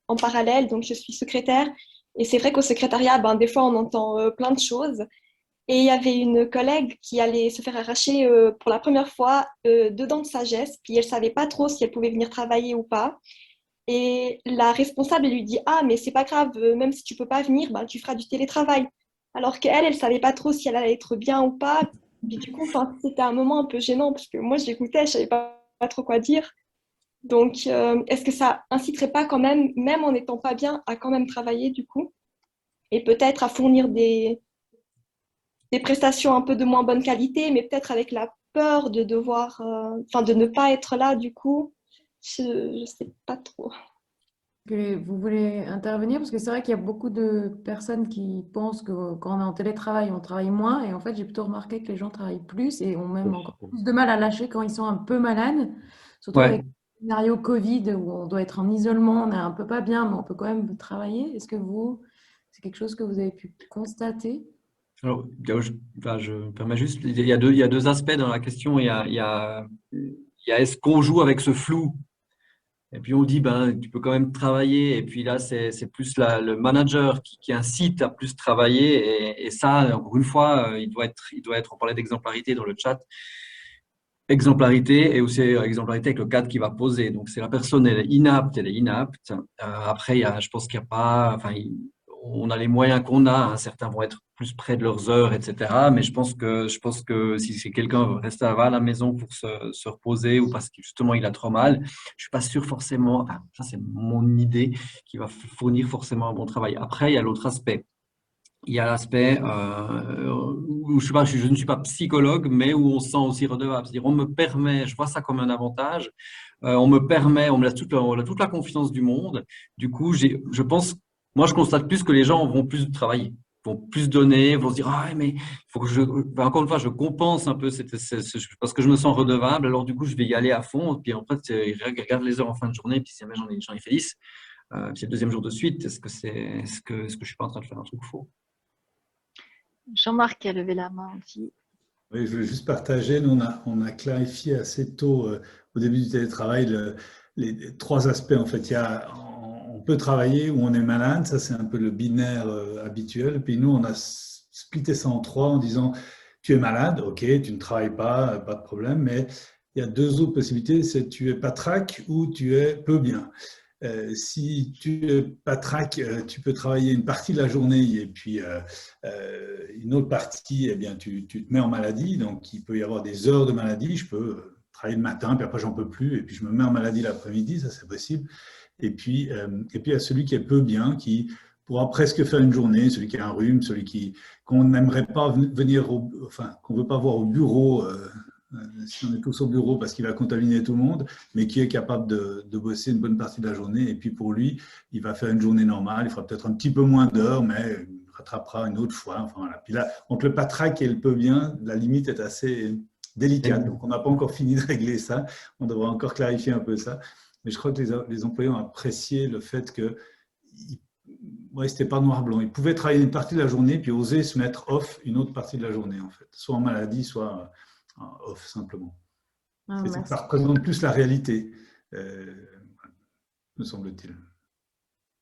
en parallèle, donc je suis secrétaire. Et c'est vrai qu'au secrétariat, des fois, on entend plein de choses. Et il y avait une collègue qui allait se faire arracher pour la première fois 2 dents de sagesse, puis elle savait pas trop si elle pouvait venir travailler ou pas. Et la responsable, elle lui dit « Ah, mais c'est pas grave, même si tu peux pas venir, tu feras du télétravail. » Alors qu'elle savait pas trop si elle allait être bien ou pas. Puis du coup, c'était un moment un peu gênant parce que moi, j'écoutais, je savais pas trop quoi dire. Donc, est-ce que ça inciterait pas quand même en n'étant pas bien, à quand même travailler du coup? Et peut-être à fournir des prestations un peu de moins bonne qualité, mais peut-être avec la peur de devoir, de ne pas être là du coup. Je ne sais pas trop. Vous voulez intervenir? Parce que c'est vrai qu'il y a beaucoup de personnes qui pensent que quand on est en télétravail, on travaille moins. Et en fait, j'ai plutôt remarqué que les gens travaillent plus et ont même encore plus de mal à lâcher quand ils sont un peu malades. Surtout avec scénario Covid où on doit être en isolement, on est un peu pas bien, mais on peut quand même travailler. Est-ce que c'est quelque chose que vous avez pu constater? Alors, je me permets juste, il y a deux aspects dans la question. Il y a est-ce qu'on joue avec ce flou? Et puis on dit, ben, tu peux quand même travailler. Et puis là, c'est plus le manager qui incite à plus travailler. Et ça, encore une fois, il doit être, on parlait d'exemplarité dans le chat, exemplarité et aussi exemplarité avec le cadre qui va poser. Donc, c'est la personne, elle est inapte. Après, je pense qu'il n'y a pas, enfin, on a les moyens qu'on a. Hein. Certains vont être plus près de leurs heures, etc. Mais je pense que si quelqu'un reste à la maison pour se reposer ou parce que justement il a trop mal, je suis pas sûr forcément, enfin, ça c'est mon idée, qu'il va fournir forcément un bon travail. Après, il y a l'autre aspect. Il y a l'aspect où je ne suis pas psychologue, mais où on se sent aussi redevable. C'est-à-dire, on me permet, je vois ça comme un avantage, on me permet, on a toute la confiance du monde. Du coup, je pense, moi, je constate plus que les gens vont plus travailler, vont plus donner, vont se dire, ah, mais il faut que enfin, encore une fois, je compense un peu parce que je me sens redevable. Alors, du coup, je vais y aller à fond. Puis en fait, je regarde les heures en fin de journée, puis si jamais j'en ai fait 10, puis c'est le deuxième jour de suite. Est-ce que je suis pas en train de faire un truc faux? Jean-Marc a levé la main aussi. Oui, je voulais juste partager, nous on a clarifié assez tôt au début du télétravail les trois aspects en fait. On peut travailler ou on est malade, ça c'est un peu le binaire habituel. Puis nous on a splitté ça en trois en disant tu es malade, ok, tu ne travailles pas de problème, mais il y a deux autres possibilités, c'est tu es patraque ou tu es peu bien. Si tu es patraque, tu peux travailler une partie de la journée et puis une autre partie, eh bien, tu te mets en maladie. Donc, il peut y avoir des heures de maladie. Je peux travailler le matin, puis après, j'en peux plus. Et puis, je me mets en maladie l'après-midi. Ça, c'est possible. Et puis, il y a celui qui est peu bien, qui pourra presque faire une journée, celui qui a un rhume, celui qu'on n'aimerait pas venir, enfin, qu'on ne veut pas voir au bureau. Si on est tous au bureau parce qu'il va contaminer tout le monde, mais qui est capable de bosser une bonne partie de la journée. Et puis pour lui, il va faire une journée normale, il fera peut-être un petit peu moins d'heures, mais il rattrapera une autre fois. Enfin, voilà. Puis là, entre le patraque et le peu bien, la limite est assez délicate. Donc on n'a pas encore fini de régler ça. On devrait encore clarifier un peu ça. Mais je crois que les employés ont apprécié le fait que ouais, c'était pas noir-blanc. Ils pouvaient travailler une partie de la journée puis oser se mettre off une autre partie de la journée, en fait. Soit en maladie, soit off, simplement. Ça représente plus la réalité, me semble-t-il.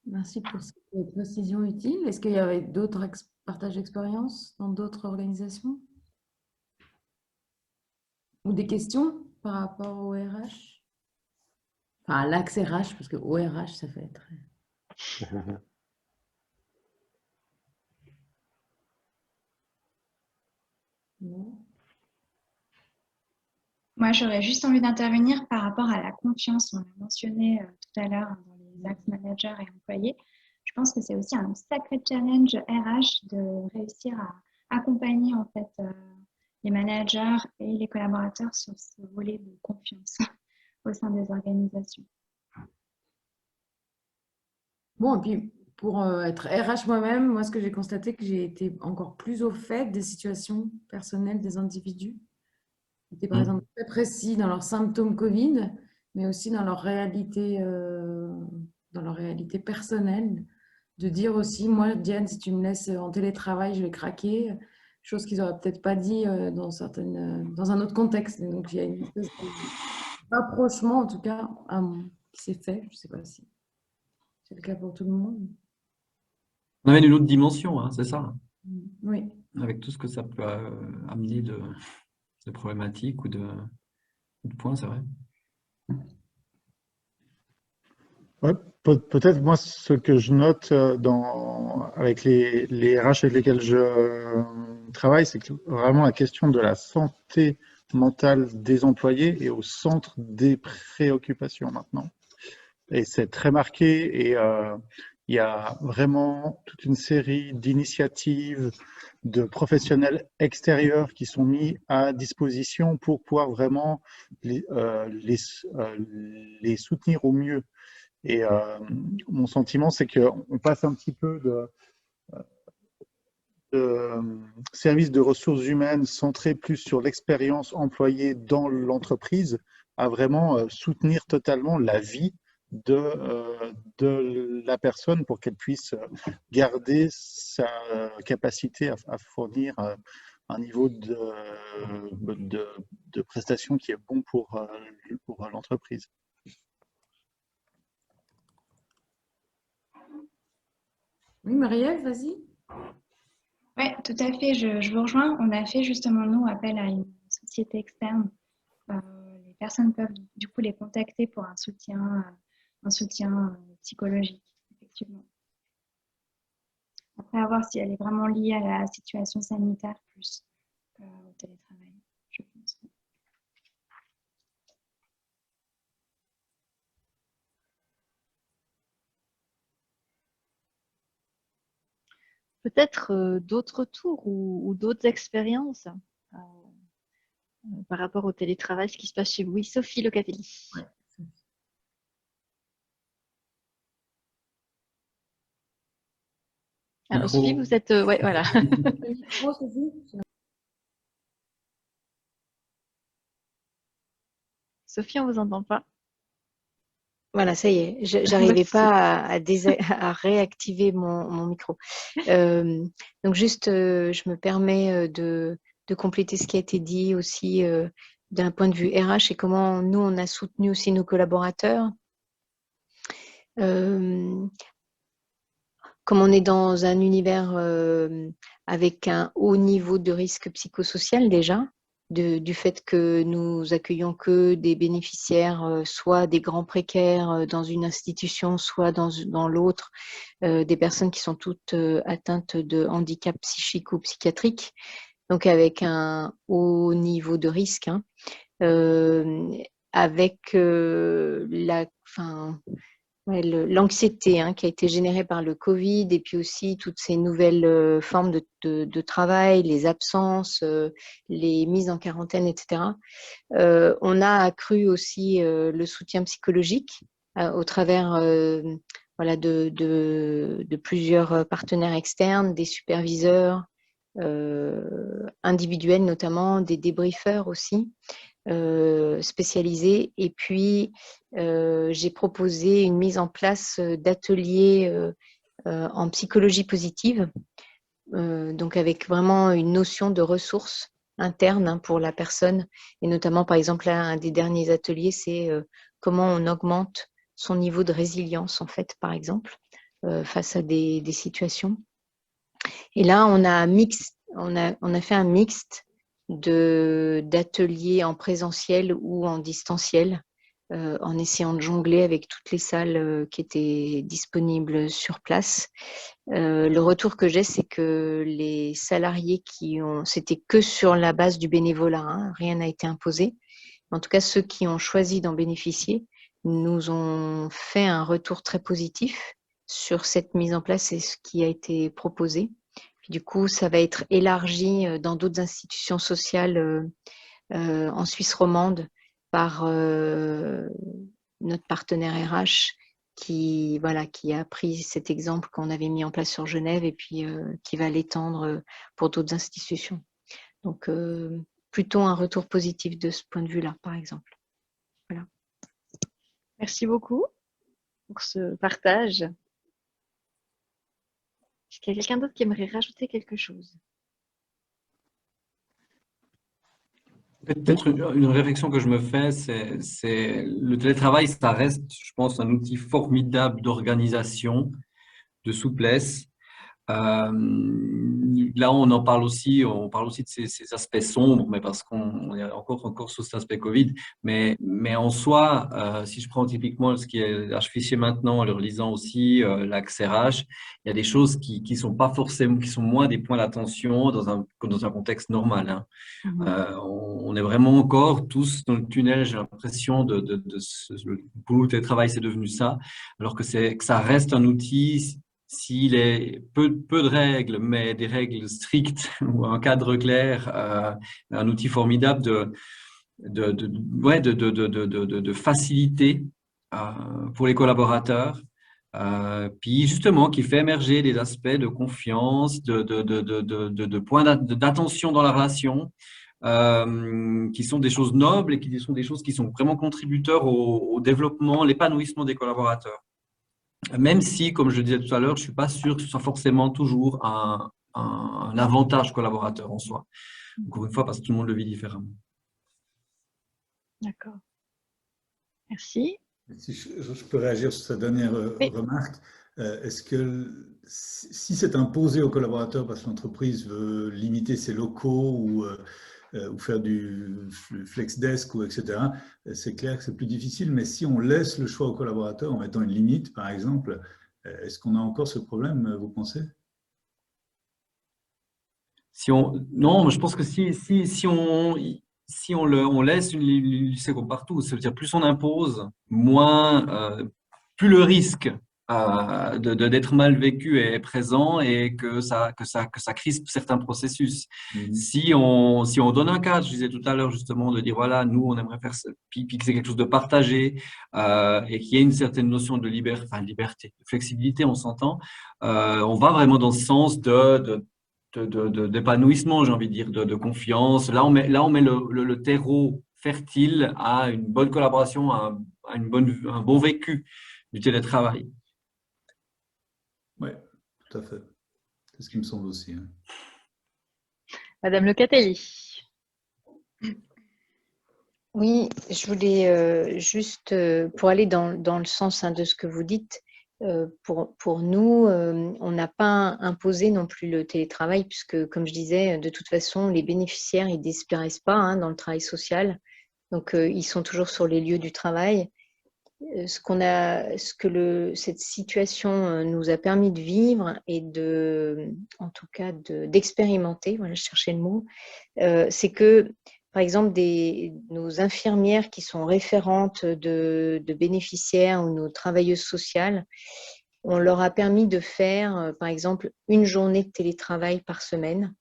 Merci pour cette précision utile. Est-ce qu'il y avait d'autres partages d'expérience dans d'autres organisations? Ou des questions par rapport au RH? Enfin, à l'axe RH, parce que au RH, ça fait très... Non. Moi, j'aurais juste envie d'intervenir par rapport à la confiance. On l'a mentionné tout à l'heure dans les axes managers et employés. Je pense que c'est aussi un sacré challenge RH de réussir à accompagner en fait les managers et les collaborateurs sur ce volet de confiance au sein des organisations. Bon, et puis pour être RH moi-même, moi, ce que j'ai constaté, que j'ai été encore plus au fait des situations personnelles des individus. Ils étaient par exemple très précis dans leurs symptômes Covid, mais aussi dans leur réalité personnelle. De dire aussi, moi, Diane, si tu me laisses en télétravail, je vais craquer. Chose qu'ils n'auraient peut-être pas dit dans un autre contexte. Donc, il y a une espèce de rapprochement, en tout cas, qui s'est fait. Je ne sais pas si c'est le cas pour tout le monde. On avait une autre dimension, hein, c'est ça. Oui. Avec tout ce que ça peut amener de problématiques ou de points, c'est vrai. Ouais, peut-être moi, ce que je note avec les RH avec lesquels je travaille, c'est que vraiment la question de la santé mentale des employés est au centre des préoccupations maintenant. Et c'est très marqué et il y a vraiment toute une série d'initiatives de professionnels extérieurs qui sont mis à disposition pour pouvoir vraiment les soutenir au mieux. Et mon sentiment, c'est qu'on passe un petit peu de services de ressources humaines centrés plus sur l'expérience employée dans l'entreprise à vraiment soutenir totalement la vie de la personne pour qu'elle puisse garder sa capacité à fournir un niveau de prestation qui est bon pour l'entreprise. Oui, Marie-Ève, vas-y. Oui, tout à fait, je vous rejoins. On a fait justement, nous, appel à une société externe. Les personnes peuvent du coup les contacter pour un soutien psychologique, effectivement. Après, à voir si elle est vraiment liée à la situation sanitaire plus qu'au télétravail, je pense. Peut-être d'autres tours ou d'autres expériences par rapport au télétravail, ce qui se passe chez vous. Oui, Sophie Locatelli. Ouais. Alors, Sophie, vous êtes… ouais, voilà. Sophie, on ne vous entend pas. Voilà, ça y est, j'arrivais pas à réactiver mon micro. Donc juste, je me permets de compléter ce qui a été dit aussi d'un point de vue RH et comment nous, on a soutenu aussi nos collaborateurs. Comme on est dans un univers avec un haut niveau de risque psychosocial déjà, du fait que nous accueillons que des bénéficiaires, soit des grands précaires dans une institution, soit dans l'autre, des personnes qui sont toutes atteintes de handicap psychique ou psychiatrique, donc avec un haut niveau de risque, hein, avec l'anxiété qui a été générée par le Covid et puis aussi toutes ces nouvelles formes de travail, les absences, les mises en quarantaine, etc. On a accru aussi le soutien psychologique au travers de plusieurs partenaires externes, des superviseurs individuels notamment, des débriefeurs aussi. Spécialisés. Et puis, j'ai proposé une mise en place d'ateliers en psychologie positive, donc avec vraiment une notion de ressources internes pour la personne. Et notamment, par exemple, là, un des derniers ateliers, c'est comment on augmente son niveau de résilience, en fait, par exemple, face à des situations. Et là, on a fait un mixte d'ateliers en présentiel ou en distanciel, en essayant de jongler avec toutes les salles qui étaient disponibles sur place. Le retour que j'ai, c'est que les salariés c'était que sur la base du bénévolat, rien n'a été imposé. En tout cas, ceux qui ont choisi d'en bénéficier nous ont fait un retour très positif sur cette mise en place et ce qui a été proposé. Puis, du coup, ça va être élargi dans d'autres institutions sociales en Suisse romande par notre partenaire RH qui a pris cet exemple qu'on avait mis en place sur Genève et puis qui va l'étendre pour d'autres institutions. Donc, plutôt un retour positif de ce point de vue-là, par exemple. Voilà. Merci beaucoup pour ce partage. Est-ce qu'il y a quelqu'un d'autre qui aimerait rajouter quelque chose? Peut-être une réflexion que je me fais, c'est le télétravail, ça reste, je pense, un outil formidable d'organisation, de souplesse. Là, on parle aussi de ces aspects sombres, mais parce qu'on est encore sur cet aspect Covid. Mais en soi, si je prends typiquement ce qui est affiché maintenant, en le relisant aussi, l'axe RH, il y a des choses qui sont pas forcément, qui sont moins des points d'attention que dans un contexte normal. Hein. On est vraiment encore tous dans le tunnel, j'ai l'impression, le boulot, le télétravail, c'est devenu ça, alors que ça reste un outil. S'il est peu de règles, mais des règles strictes ou un cadre clair, un outil formidable de facilité pour les collaborateurs, puis justement qui fait émerger des aspects de confiance, de points d'attention dans la relation, qui sont des choses nobles et qui sont des choses qui sont vraiment contributeurs au développement, l'épanouissement des collaborateurs. Même si, comme je le disais tout à l'heure, je ne suis pas sûr que ce soit forcément toujours un avantage collaborateur en soi. Encore une fois, parce que tout le monde le vit différemment. D'accord. Merci. Si je peux réagir sur cette dernière remarque, est-ce que si c'est imposé aux collaborateurs parce que l'entreprise veut limiter ses locaux ou faire du flex desk, etc., c'est clair que c'est plus difficile. Mais si on laisse le choix aux collaborateurs en mettant une limite, par exemple, est-ce qu'on a encore ce problème, vous pensez? Non, je pense que si on laisse c'est comme partout, ça veut dire plus on impose, plus le risque d'être mal vécu est présent et que ça crispe certains processus. Si on donne un cadre, je disais tout à l'heure justement, de dire voilà, nous on aimerait faire ça, puis que c'est quelque chose de partagé et qu'il y ait une certaine notion de liberté, de flexibilité, on s'entend, on va vraiment dans ce sens d'épanouissement, j'ai envie de dire, de confiance. Là, on met le terreau fertile à une bonne collaboration, à un bon vécu du télétravail. Oui, tout à fait. C'est ce qui me semble aussi. Hein. Madame Lecatelli. Oui, je voulais juste, pour aller dans le sens de ce que vous dites, pour nous, on n'a pas imposé non plus le télétravail, puisque, comme je disais, de toute façon, les bénéficiaires, ils ne disparaissent pas dans le travail social. Donc, ils sont toujours sur les lieux du travail. Cette situation nous a permis de vivre et en tout cas d'expérimenter, voilà, je cherchais le mot, c'est que, par exemple, nos infirmières qui sont référentes de bénéficiaires ou nos travailleuses sociales, on leur a permis de faire, par exemple, une journée de télétravail par semaine.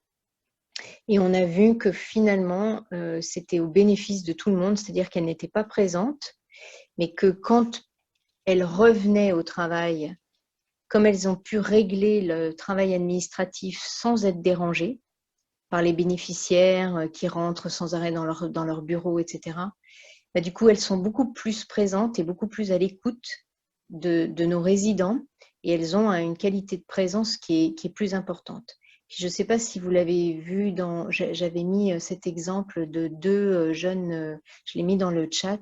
Et on a vu que finalement, c'était au bénéfice de tout le monde, c'est-à-dire qu'elles n'étaient pas présentes, mais que quand elles revenaient au travail, comme elles ont pu régler le travail administratif sans être dérangées par les bénéficiaires qui rentrent sans arrêt dans leur bureau, etc., bah, du coup, elles sont beaucoup plus présentes et beaucoup plus à l'écoute de nos résidents et elles ont une qualité de présence qui est plus importante. Je ne sais pas si vous l'avez vu, j'avais mis cet exemple de deux jeunes, je l'ai mis dans le chat,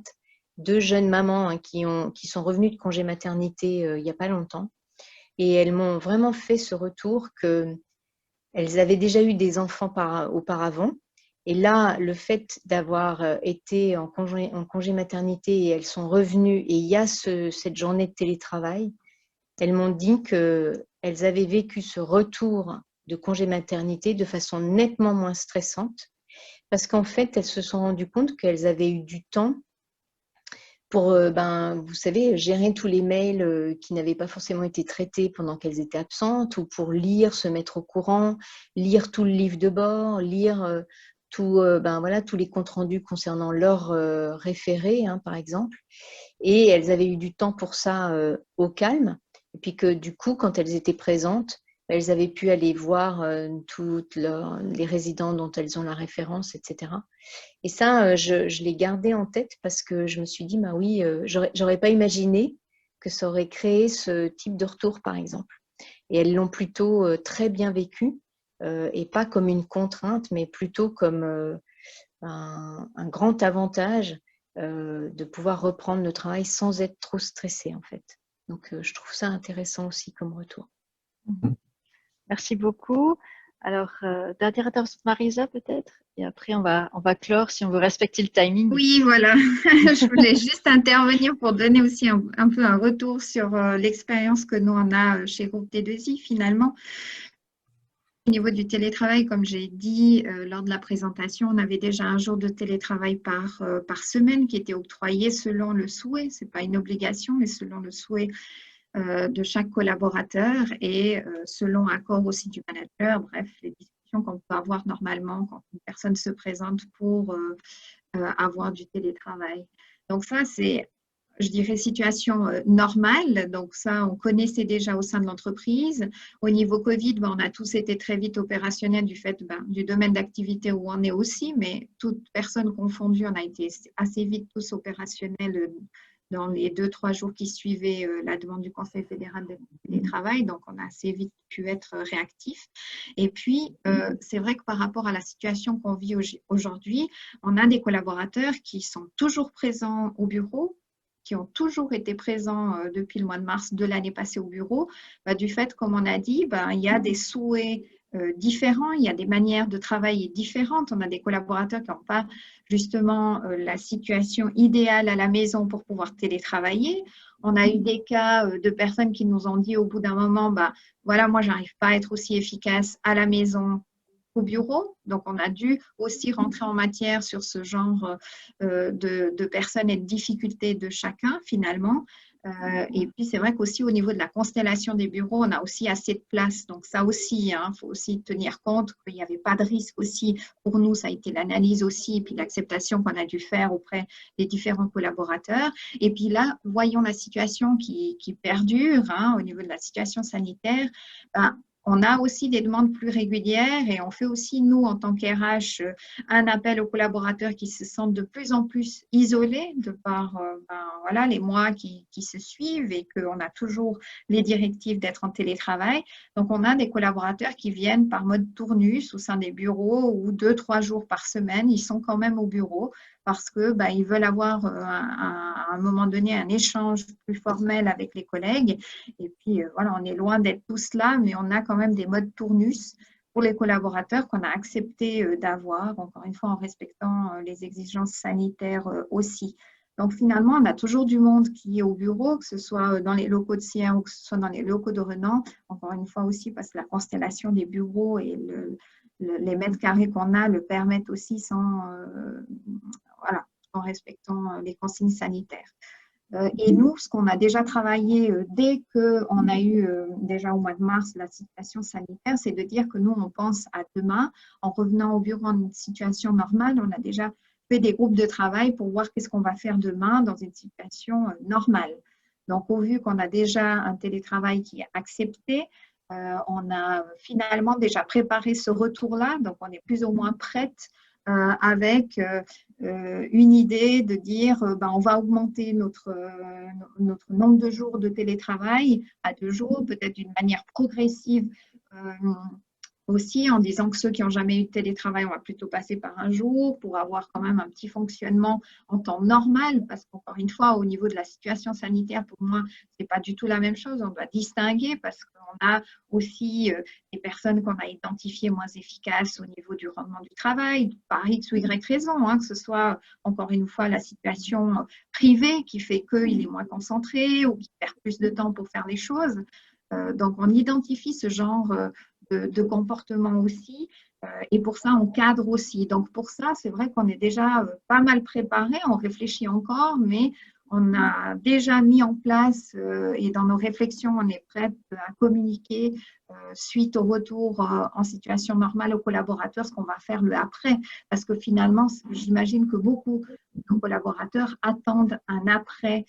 deux jeunes mamans qui sont revenues de congé maternité il n'y a pas longtemps. Et elles m'ont vraiment fait ce retour qu'elles avaient déjà eu des enfants auparavant. Et là, le fait d'avoir été en congé maternité et elles sont revenues et il y a cette journée de télétravail, elles m'ont dit qu'elles avaient vécu ce retour de congé maternité de façon nettement moins stressante parce qu'en fait, elles se sont rendues compte qu'elles avaient eu du temps pour, vous savez, gérer tous les mails qui n'avaient pas forcément été traités pendant qu'elles étaient absentes, ou pour lire, se mettre au courant, lire tout le livre de bord, lire tous les comptes rendus concernant leur référé, par exemple. Et elles avaient eu du temps pour ça au calme. Et puis que du coup, quand elles étaient présentes, elles avaient pu aller voir toutes les résidents dont elles ont la référence, etc. Et ça, je l'ai gardé en tête parce que je me suis dit, bah oui, j'aurais pas imaginé que ça aurait créé ce type de retour, par exemple. Et elles l'ont plutôt très bien vécu, et pas comme une contrainte, mais plutôt comme un grand avantage de pouvoir reprendre le travail sans être trop stressé, en fait. Donc, je trouve ça intéressant aussi comme retour. Merci beaucoup. Alors, dernière intervention de Marisa peut-être, et après on va clore si on veut respecter le timing. Oui, voilà. Je voulais juste intervenir pour donner aussi un peu un retour sur l'expérience que nous on a chez Groupe T2I finalement. Au niveau du télétravail, comme j'ai dit lors de la présentation, on avait déjà un jour de télétravail par semaine qui était octroyé selon le souhait. Ce n'est pas une obligation, mais selon le souhait de chaque collaborateur et selon accord aussi du manager, bref, les discussions qu'on peut avoir normalement quand une personne se présente pour avoir du télétravail. Donc ça, c'est je dirais, situation normale. Donc ça, on connaissait déjà au sein de l'entreprise. Au niveau Covid, on a tous été très vite opérationnels du fait du domaine d'activité où on est aussi, mais toutes personnes confondues, on a été assez vite tous opérationnels dans les 2-3 jours qui suivaient la demande du Conseil fédéral de télétravail. Donc, on a assez vite pu être réactif. Et puis, c'est vrai que par rapport à la situation qu'on vit aujourd'hui, on a des collaborateurs qui sont toujours présents au bureau, qui ont toujours été présents depuis le mois de mars de l'année passée au bureau, du fait, comme on a dit, il y a des souhaits différents, il y a des manières de travailler différentes. On a des collaborateurs qui n'ont pas justement la situation idéale à la maison pour pouvoir télétravailler. On a eu des cas de personnes qui nous ont dit au bout d'un moment, voilà, moi, j'arrive pas à être aussi efficace à la maison au bureau. Donc, on a dû aussi rentrer en matière sur ce genre de personnes et de difficultés de chacun, finalement. Et puis, c'est vrai qu'aussi au niveau de la constellation des bureaux, on a aussi assez de place. Donc, ça aussi, il faut aussi tenir compte qu'il n'y avait pas de risque aussi. Pour nous, ça a été l'analyse aussi et puis l'acceptation qu'on a dû faire auprès des différents collaborateurs. Et puis là, voyons la situation qui perdure au niveau de la situation sanitaire. On a aussi des demandes plus régulières et on fait aussi, nous, en tant qu'RH, un appel aux collaborateurs qui se sentent de plus en plus isolés de par voilà, les mois qui se suivent et qu'on a toujours les directives d'être en télétravail. Donc, on a des collaborateurs qui viennent par mode tournus au sein des bureaux où 2-3 jours par semaine, ils sont quand même au bureau parce qu'ils veulent avoir à un moment donné un échange plus formel avec les collègues. Et puis, voilà, on est loin d'être tous là, mais on a quand même des modes tournus pour les collaborateurs qu'on a accepté d'avoir, encore une fois en respectant les exigences sanitaires aussi. Donc, finalement, on a toujours du monde qui est au bureau, que ce soit dans les locaux de Sierre ou que ce soit dans les locaux de Renan. Encore une fois aussi, parce que la constellation des bureaux et les mètres carrés qu'on a le permettent aussi en respectant les consignes sanitaires. Et nous, ce qu'on a déjà travaillé dès qu'on a eu déjà au mois de mars la situation sanitaire, c'est de dire que nous, on pense à demain. En revenant au bureau en une situation normale, on a déjà fait des groupes de travail pour voir qu'est-ce qu'on va faire demain dans une situation normale. Donc, au vu qu'on a déjà un télétravail qui est accepté, on a finalement déjà préparé ce retour-là. Donc, on est plus ou moins prête avec une idée de dire on va augmenter notre nombre de jours de télétravail à 2 jours, peut-être d'une manière progressive aussi, en disant que ceux qui n'ont jamais eu de télétravail, on va plutôt passer par 1 jour pour avoir quand même un petit fonctionnement en temps normal, parce qu'encore une fois, au niveau de la situation sanitaire, pour moi, ce n'est pas du tout la même chose. On doit distinguer parce qu'on a aussi des personnes qu'on a identifiées moins efficaces au niveau du rendement du travail, par X ou Y raison, que ce soit, encore une fois, la situation privée qui fait qu'il est moins concentré ou qu'il perd plus de temps pour faire les choses. Donc, on identifie ce genre de comportement aussi. Et pour ça, on cadre aussi. Donc, pour ça, c'est vrai qu'on est déjà pas mal préparé. On réfléchit encore, mais on a déjà mis en place et dans nos réflexions, on est prête à communiquer suite au retour en situation normale aux collaborateurs ce qu'on va faire le après. Parce que finalement, j'imagine que beaucoup de nos collaborateurs attendent un après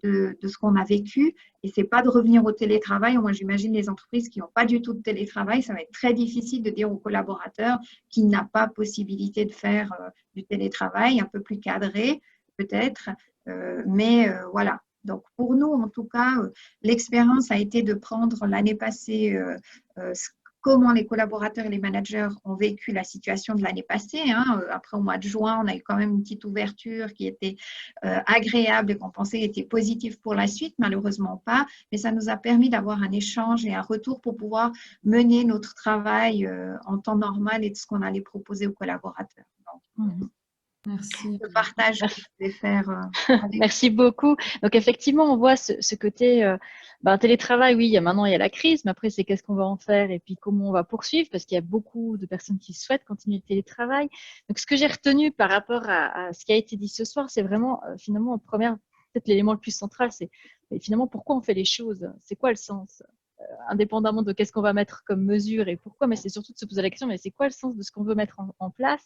de ce qu'on a vécu. Et ce n'est pas de revenir au télétravail. Moi, j'imagine les entreprises qui n'ont pas du tout de télétravail, ça va être très difficile de dire aux collaborateurs qu'il n'a pas possibilité de faire du télétravail, un peu plus cadré peut-être. Mais voilà. Donc, pour nous, en tout cas, l'expérience a été de prendre l'année passée comment les collaborateurs et les managers ont vécu la situation de l'année passée. Après, au mois de juin, on a eu quand même une petite ouverture qui était agréable et qu'on pensait était positive pour la suite, malheureusement pas. Mais ça nous a permis d'avoir un échange et un retour pour pouvoir mener notre travail en temps normal et de ce qu'on allait proposer aux collaborateurs. Donc, merci. le partage que je voulais faire. Merci beaucoup. Donc, effectivement, on voit ce côté télétravail. Oui, maintenant, il y a la crise, mais après, c'est qu'est-ce qu'on va en faire et puis comment on va poursuivre parce qu'il y a beaucoup de personnes qui souhaitent continuer le télétravail. Donc, ce que j'ai retenu par rapport à ce qui a été dit ce soir, c'est vraiment, finalement, peut-être l'élément le plus central, c'est finalement pourquoi on fait les choses. C'est quoi le sens? indépendamment de qu'est-ce qu'on va mettre comme mesure et pourquoi, mais c'est surtout de se poser la question, mais c'est quoi le sens de ce qu'on veut mettre en place?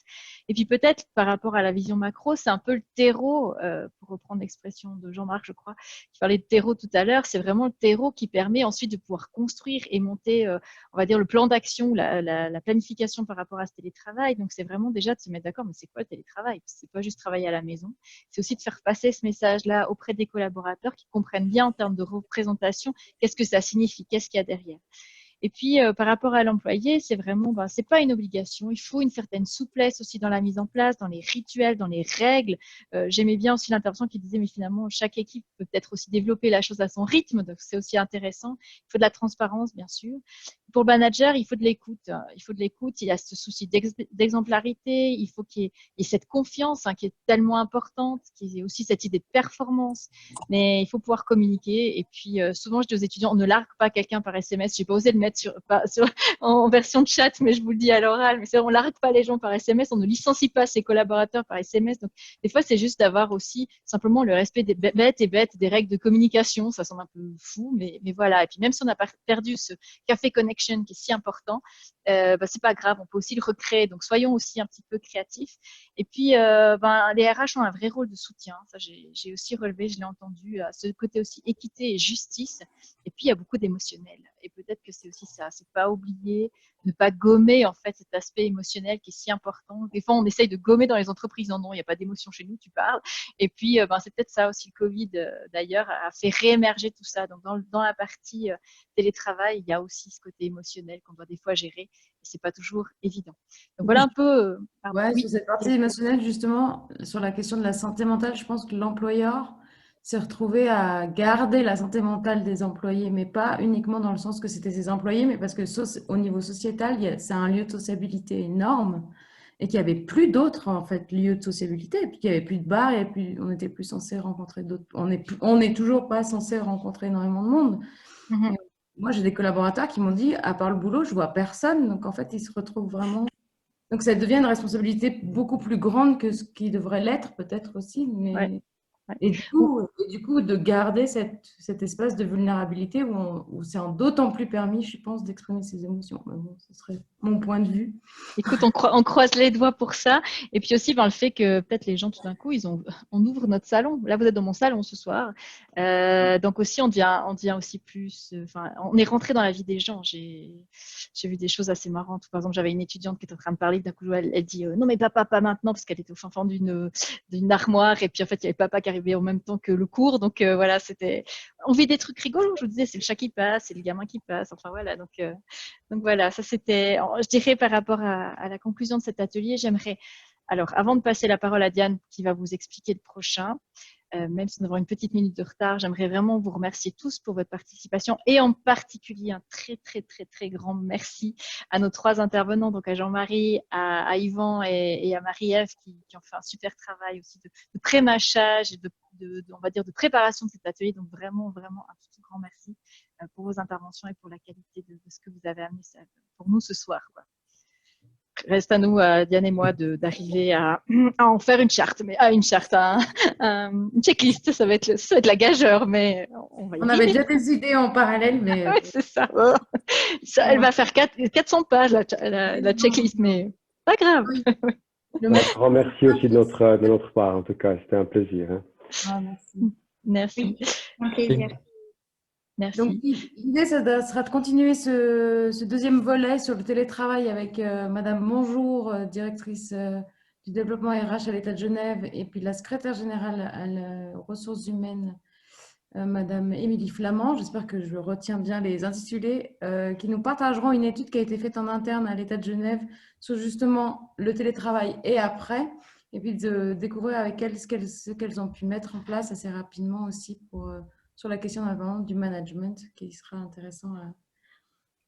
Et puis peut-être par rapport à la vision macro, c'est un peu le terreau, pour reprendre l'expression de Jean-Marc, je crois, qui parlait de terreau tout à l'heure, c'est vraiment le terreau qui permet ensuite de pouvoir construire et monter, on va dire, le plan d'action, la planification par rapport à ce télétravail. Donc c'est vraiment déjà de se mettre d'accord, mais c'est quoi le télétravail? C'est pas juste travailler à la maison, c'est aussi de faire passer ce message-là auprès des collaborateurs qui comprennent bien en termes de représentation qu'est-ce que ça signifie, qu'est-ce qu'il y a derrière. Et puis, par rapport à l'employé, c'est vraiment, c'est pas une obligation. Il faut une certaine souplesse aussi dans la mise en place, dans les rituels, dans les règles. J'aimais bien aussi l'intervention qui disait, mais finalement, chaque équipe peut peut-être aussi développer la chose à son rythme. Donc, c'est aussi intéressant. Il faut de la transparence, bien sûr. Pour le manager, il faut de l'écoute. Il faut de l'écoute. Il y a ce souci d'exemplarité. Il faut qu'il y ait cette confiance qui est tellement importante, qu'il y ait aussi cette idée de performance. Mais il faut pouvoir communiquer. Et puis, souvent, je dis aux étudiants, on ne largue pas quelqu'un par SMS. J'ai pas osé le mettre en version de chat, mais je vous le dis à l'oral. Mais on largue pas les gens par SMS. On ne licencie pas ses collaborateurs par SMS. Donc, des fois, c'est juste d'avoir aussi simplement le respect des bêtes des règles de communication. Ça semble un peu fou, mais voilà. Et puis, même si on n'a pas perdu ce café connection qui est si important, c'est pas grave, on peut aussi le recréer. Donc, soyons aussi un petit peu créatifs. Et puis, les RH ont un vrai rôle de soutien. Ça, j'ai aussi relevé, je l'ai entendu, à ce côté aussi équité et justice. Et puis, il y a beaucoup d'émotionnel. Et peut-être que c'est aussi ça, c'est pas oublier, ne pas gommer en fait cet aspect émotionnel qui est si important. Des fois, on essaye de gommer dans les entreprises. Non, il n'y a pas d'émotion chez nous, tu parles. Et puis, c'est peut-être ça aussi, le Covid, d'ailleurs, a fait réémerger tout ça. Donc, dans la partie télétravail, il y a aussi ce côté émotionnel qu'on doit des fois gérer. Et c'est pas toujours évident. Donc, voilà un peu… Ouais, oui. sur cette partie émotionnelle, justement, sur la question de la santé mentale, je pense que l'employeur s'est retrouvé à garder la santé mentale des employés, mais pas uniquement dans le sens que c'était ses employés, mais parce que au niveau sociétal, c'est un lieu de sociabilité énorme et qu'il n'y avait plus d'autres en fait, lieux de sociabilité, et puis qu'il n'y avait plus de bars, et puis on n'était plus censé rencontrer d'autres. On n'est toujours pas censé rencontrer énormément de monde. Mm-hmm. Moi, j'ai des collaborateurs qui m'ont dit, à part le boulot, je vois personne. Donc, en fait, ils se retrouvent vraiment… Donc, ça devient une responsabilité beaucoup plus grande que ce qui devrait l'être, peut-être aussi. Mais… Ouais. Et du coup, de garder cet espace de vulnérabilité où c'est d'autant plus permis, je pense, d'exprimer ses émotions. Mais bon, ce serait mon point de vue. Écoute, on croise les doigts pour ça. Et puis aussi, le fait que peut-être les gens, tout d'un coup, on ouvre notre salon. Là, vous êtes dans mon salon ce soir. Donc aussi, on devient aussi plus… on est rentré dans la vie des gens. J'ai vu des choses assez marrantes. Par exemple, j'avais une étudiante qui était en train de parler. D'un coup, elle dit non, mais papa, pas maintenant, parce qu'elle était au fin fond d'une armoire. Et puis, en fait, il y avait papa qui arrivait en même temps que le cours. Donc, voilà, on vit des trucs rigolos. Je vous disais, c'est le chat qui passe, c'est le gamin qui passe. Enfin, voilà. Donc voilà, ça c'était… Je dirais par rapport à la conclusion de cet atelier, j'aimerais… Alors, avant de passer la parole à Diane qui va vous expliquer le prochain, même si nous avons une petite minute de retard, j'aimerais vraiment vous remercier tous pour votre participation et en particulier un très, très, très, très grand merci à nos 3 intervenants, donc à Jean-Marie, à Yvan et à Marie-Ève qui ont fait un super travail aussi de pré-mâchage et on va dire, de préparation de cet atelier. Donc, vraiment, vraiment un tout grand merci pour vos interventions et pour la qualité de ce que vous avez amené pour nous ce soir, quoi. Reste à nous, Diane et moi, d'arriver à en faire une charte, une checklist. Ça va être la gageure, mais on va y arriver. On avait déjà des idées en parallèle, mais… Oui, c'est ça. Elle va faire 400 pages, la checklist, mais pas grave. Un grand merci aussi de notre part, en tout cas. C'était un plaisir. Hein. Ah, merci. Merci. Un plaisir. Merci. Donc, l'idée, ça sera de continuer ce deuxième volet sur le télétravail avec Madame Monjour, directrice du développement RH à l'État de Genève, et puis la secrétaire générale à les ressources humaines, Madame Émilie Flamand. J'espère que je retiens bien les intitulés, qui nous partageront une étude qui a été faite en interne à l'État de Genève sur justement le télétravail et après, et puis de découvrir avec elles ce qu'elles ont pu mettre en place assez rapidement aussi sur la question du management, qui sera intéressant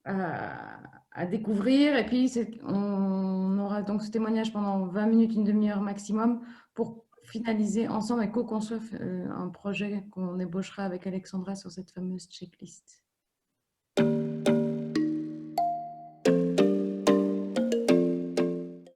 à découvrir. Et puis, on aura donc ce témoignage pendant 20 minutes, une demi-heure maximum, pour finaliser ensemble et co-construire un projet qu'on ébauchera avec Alexandra sur cette fameuse checklist.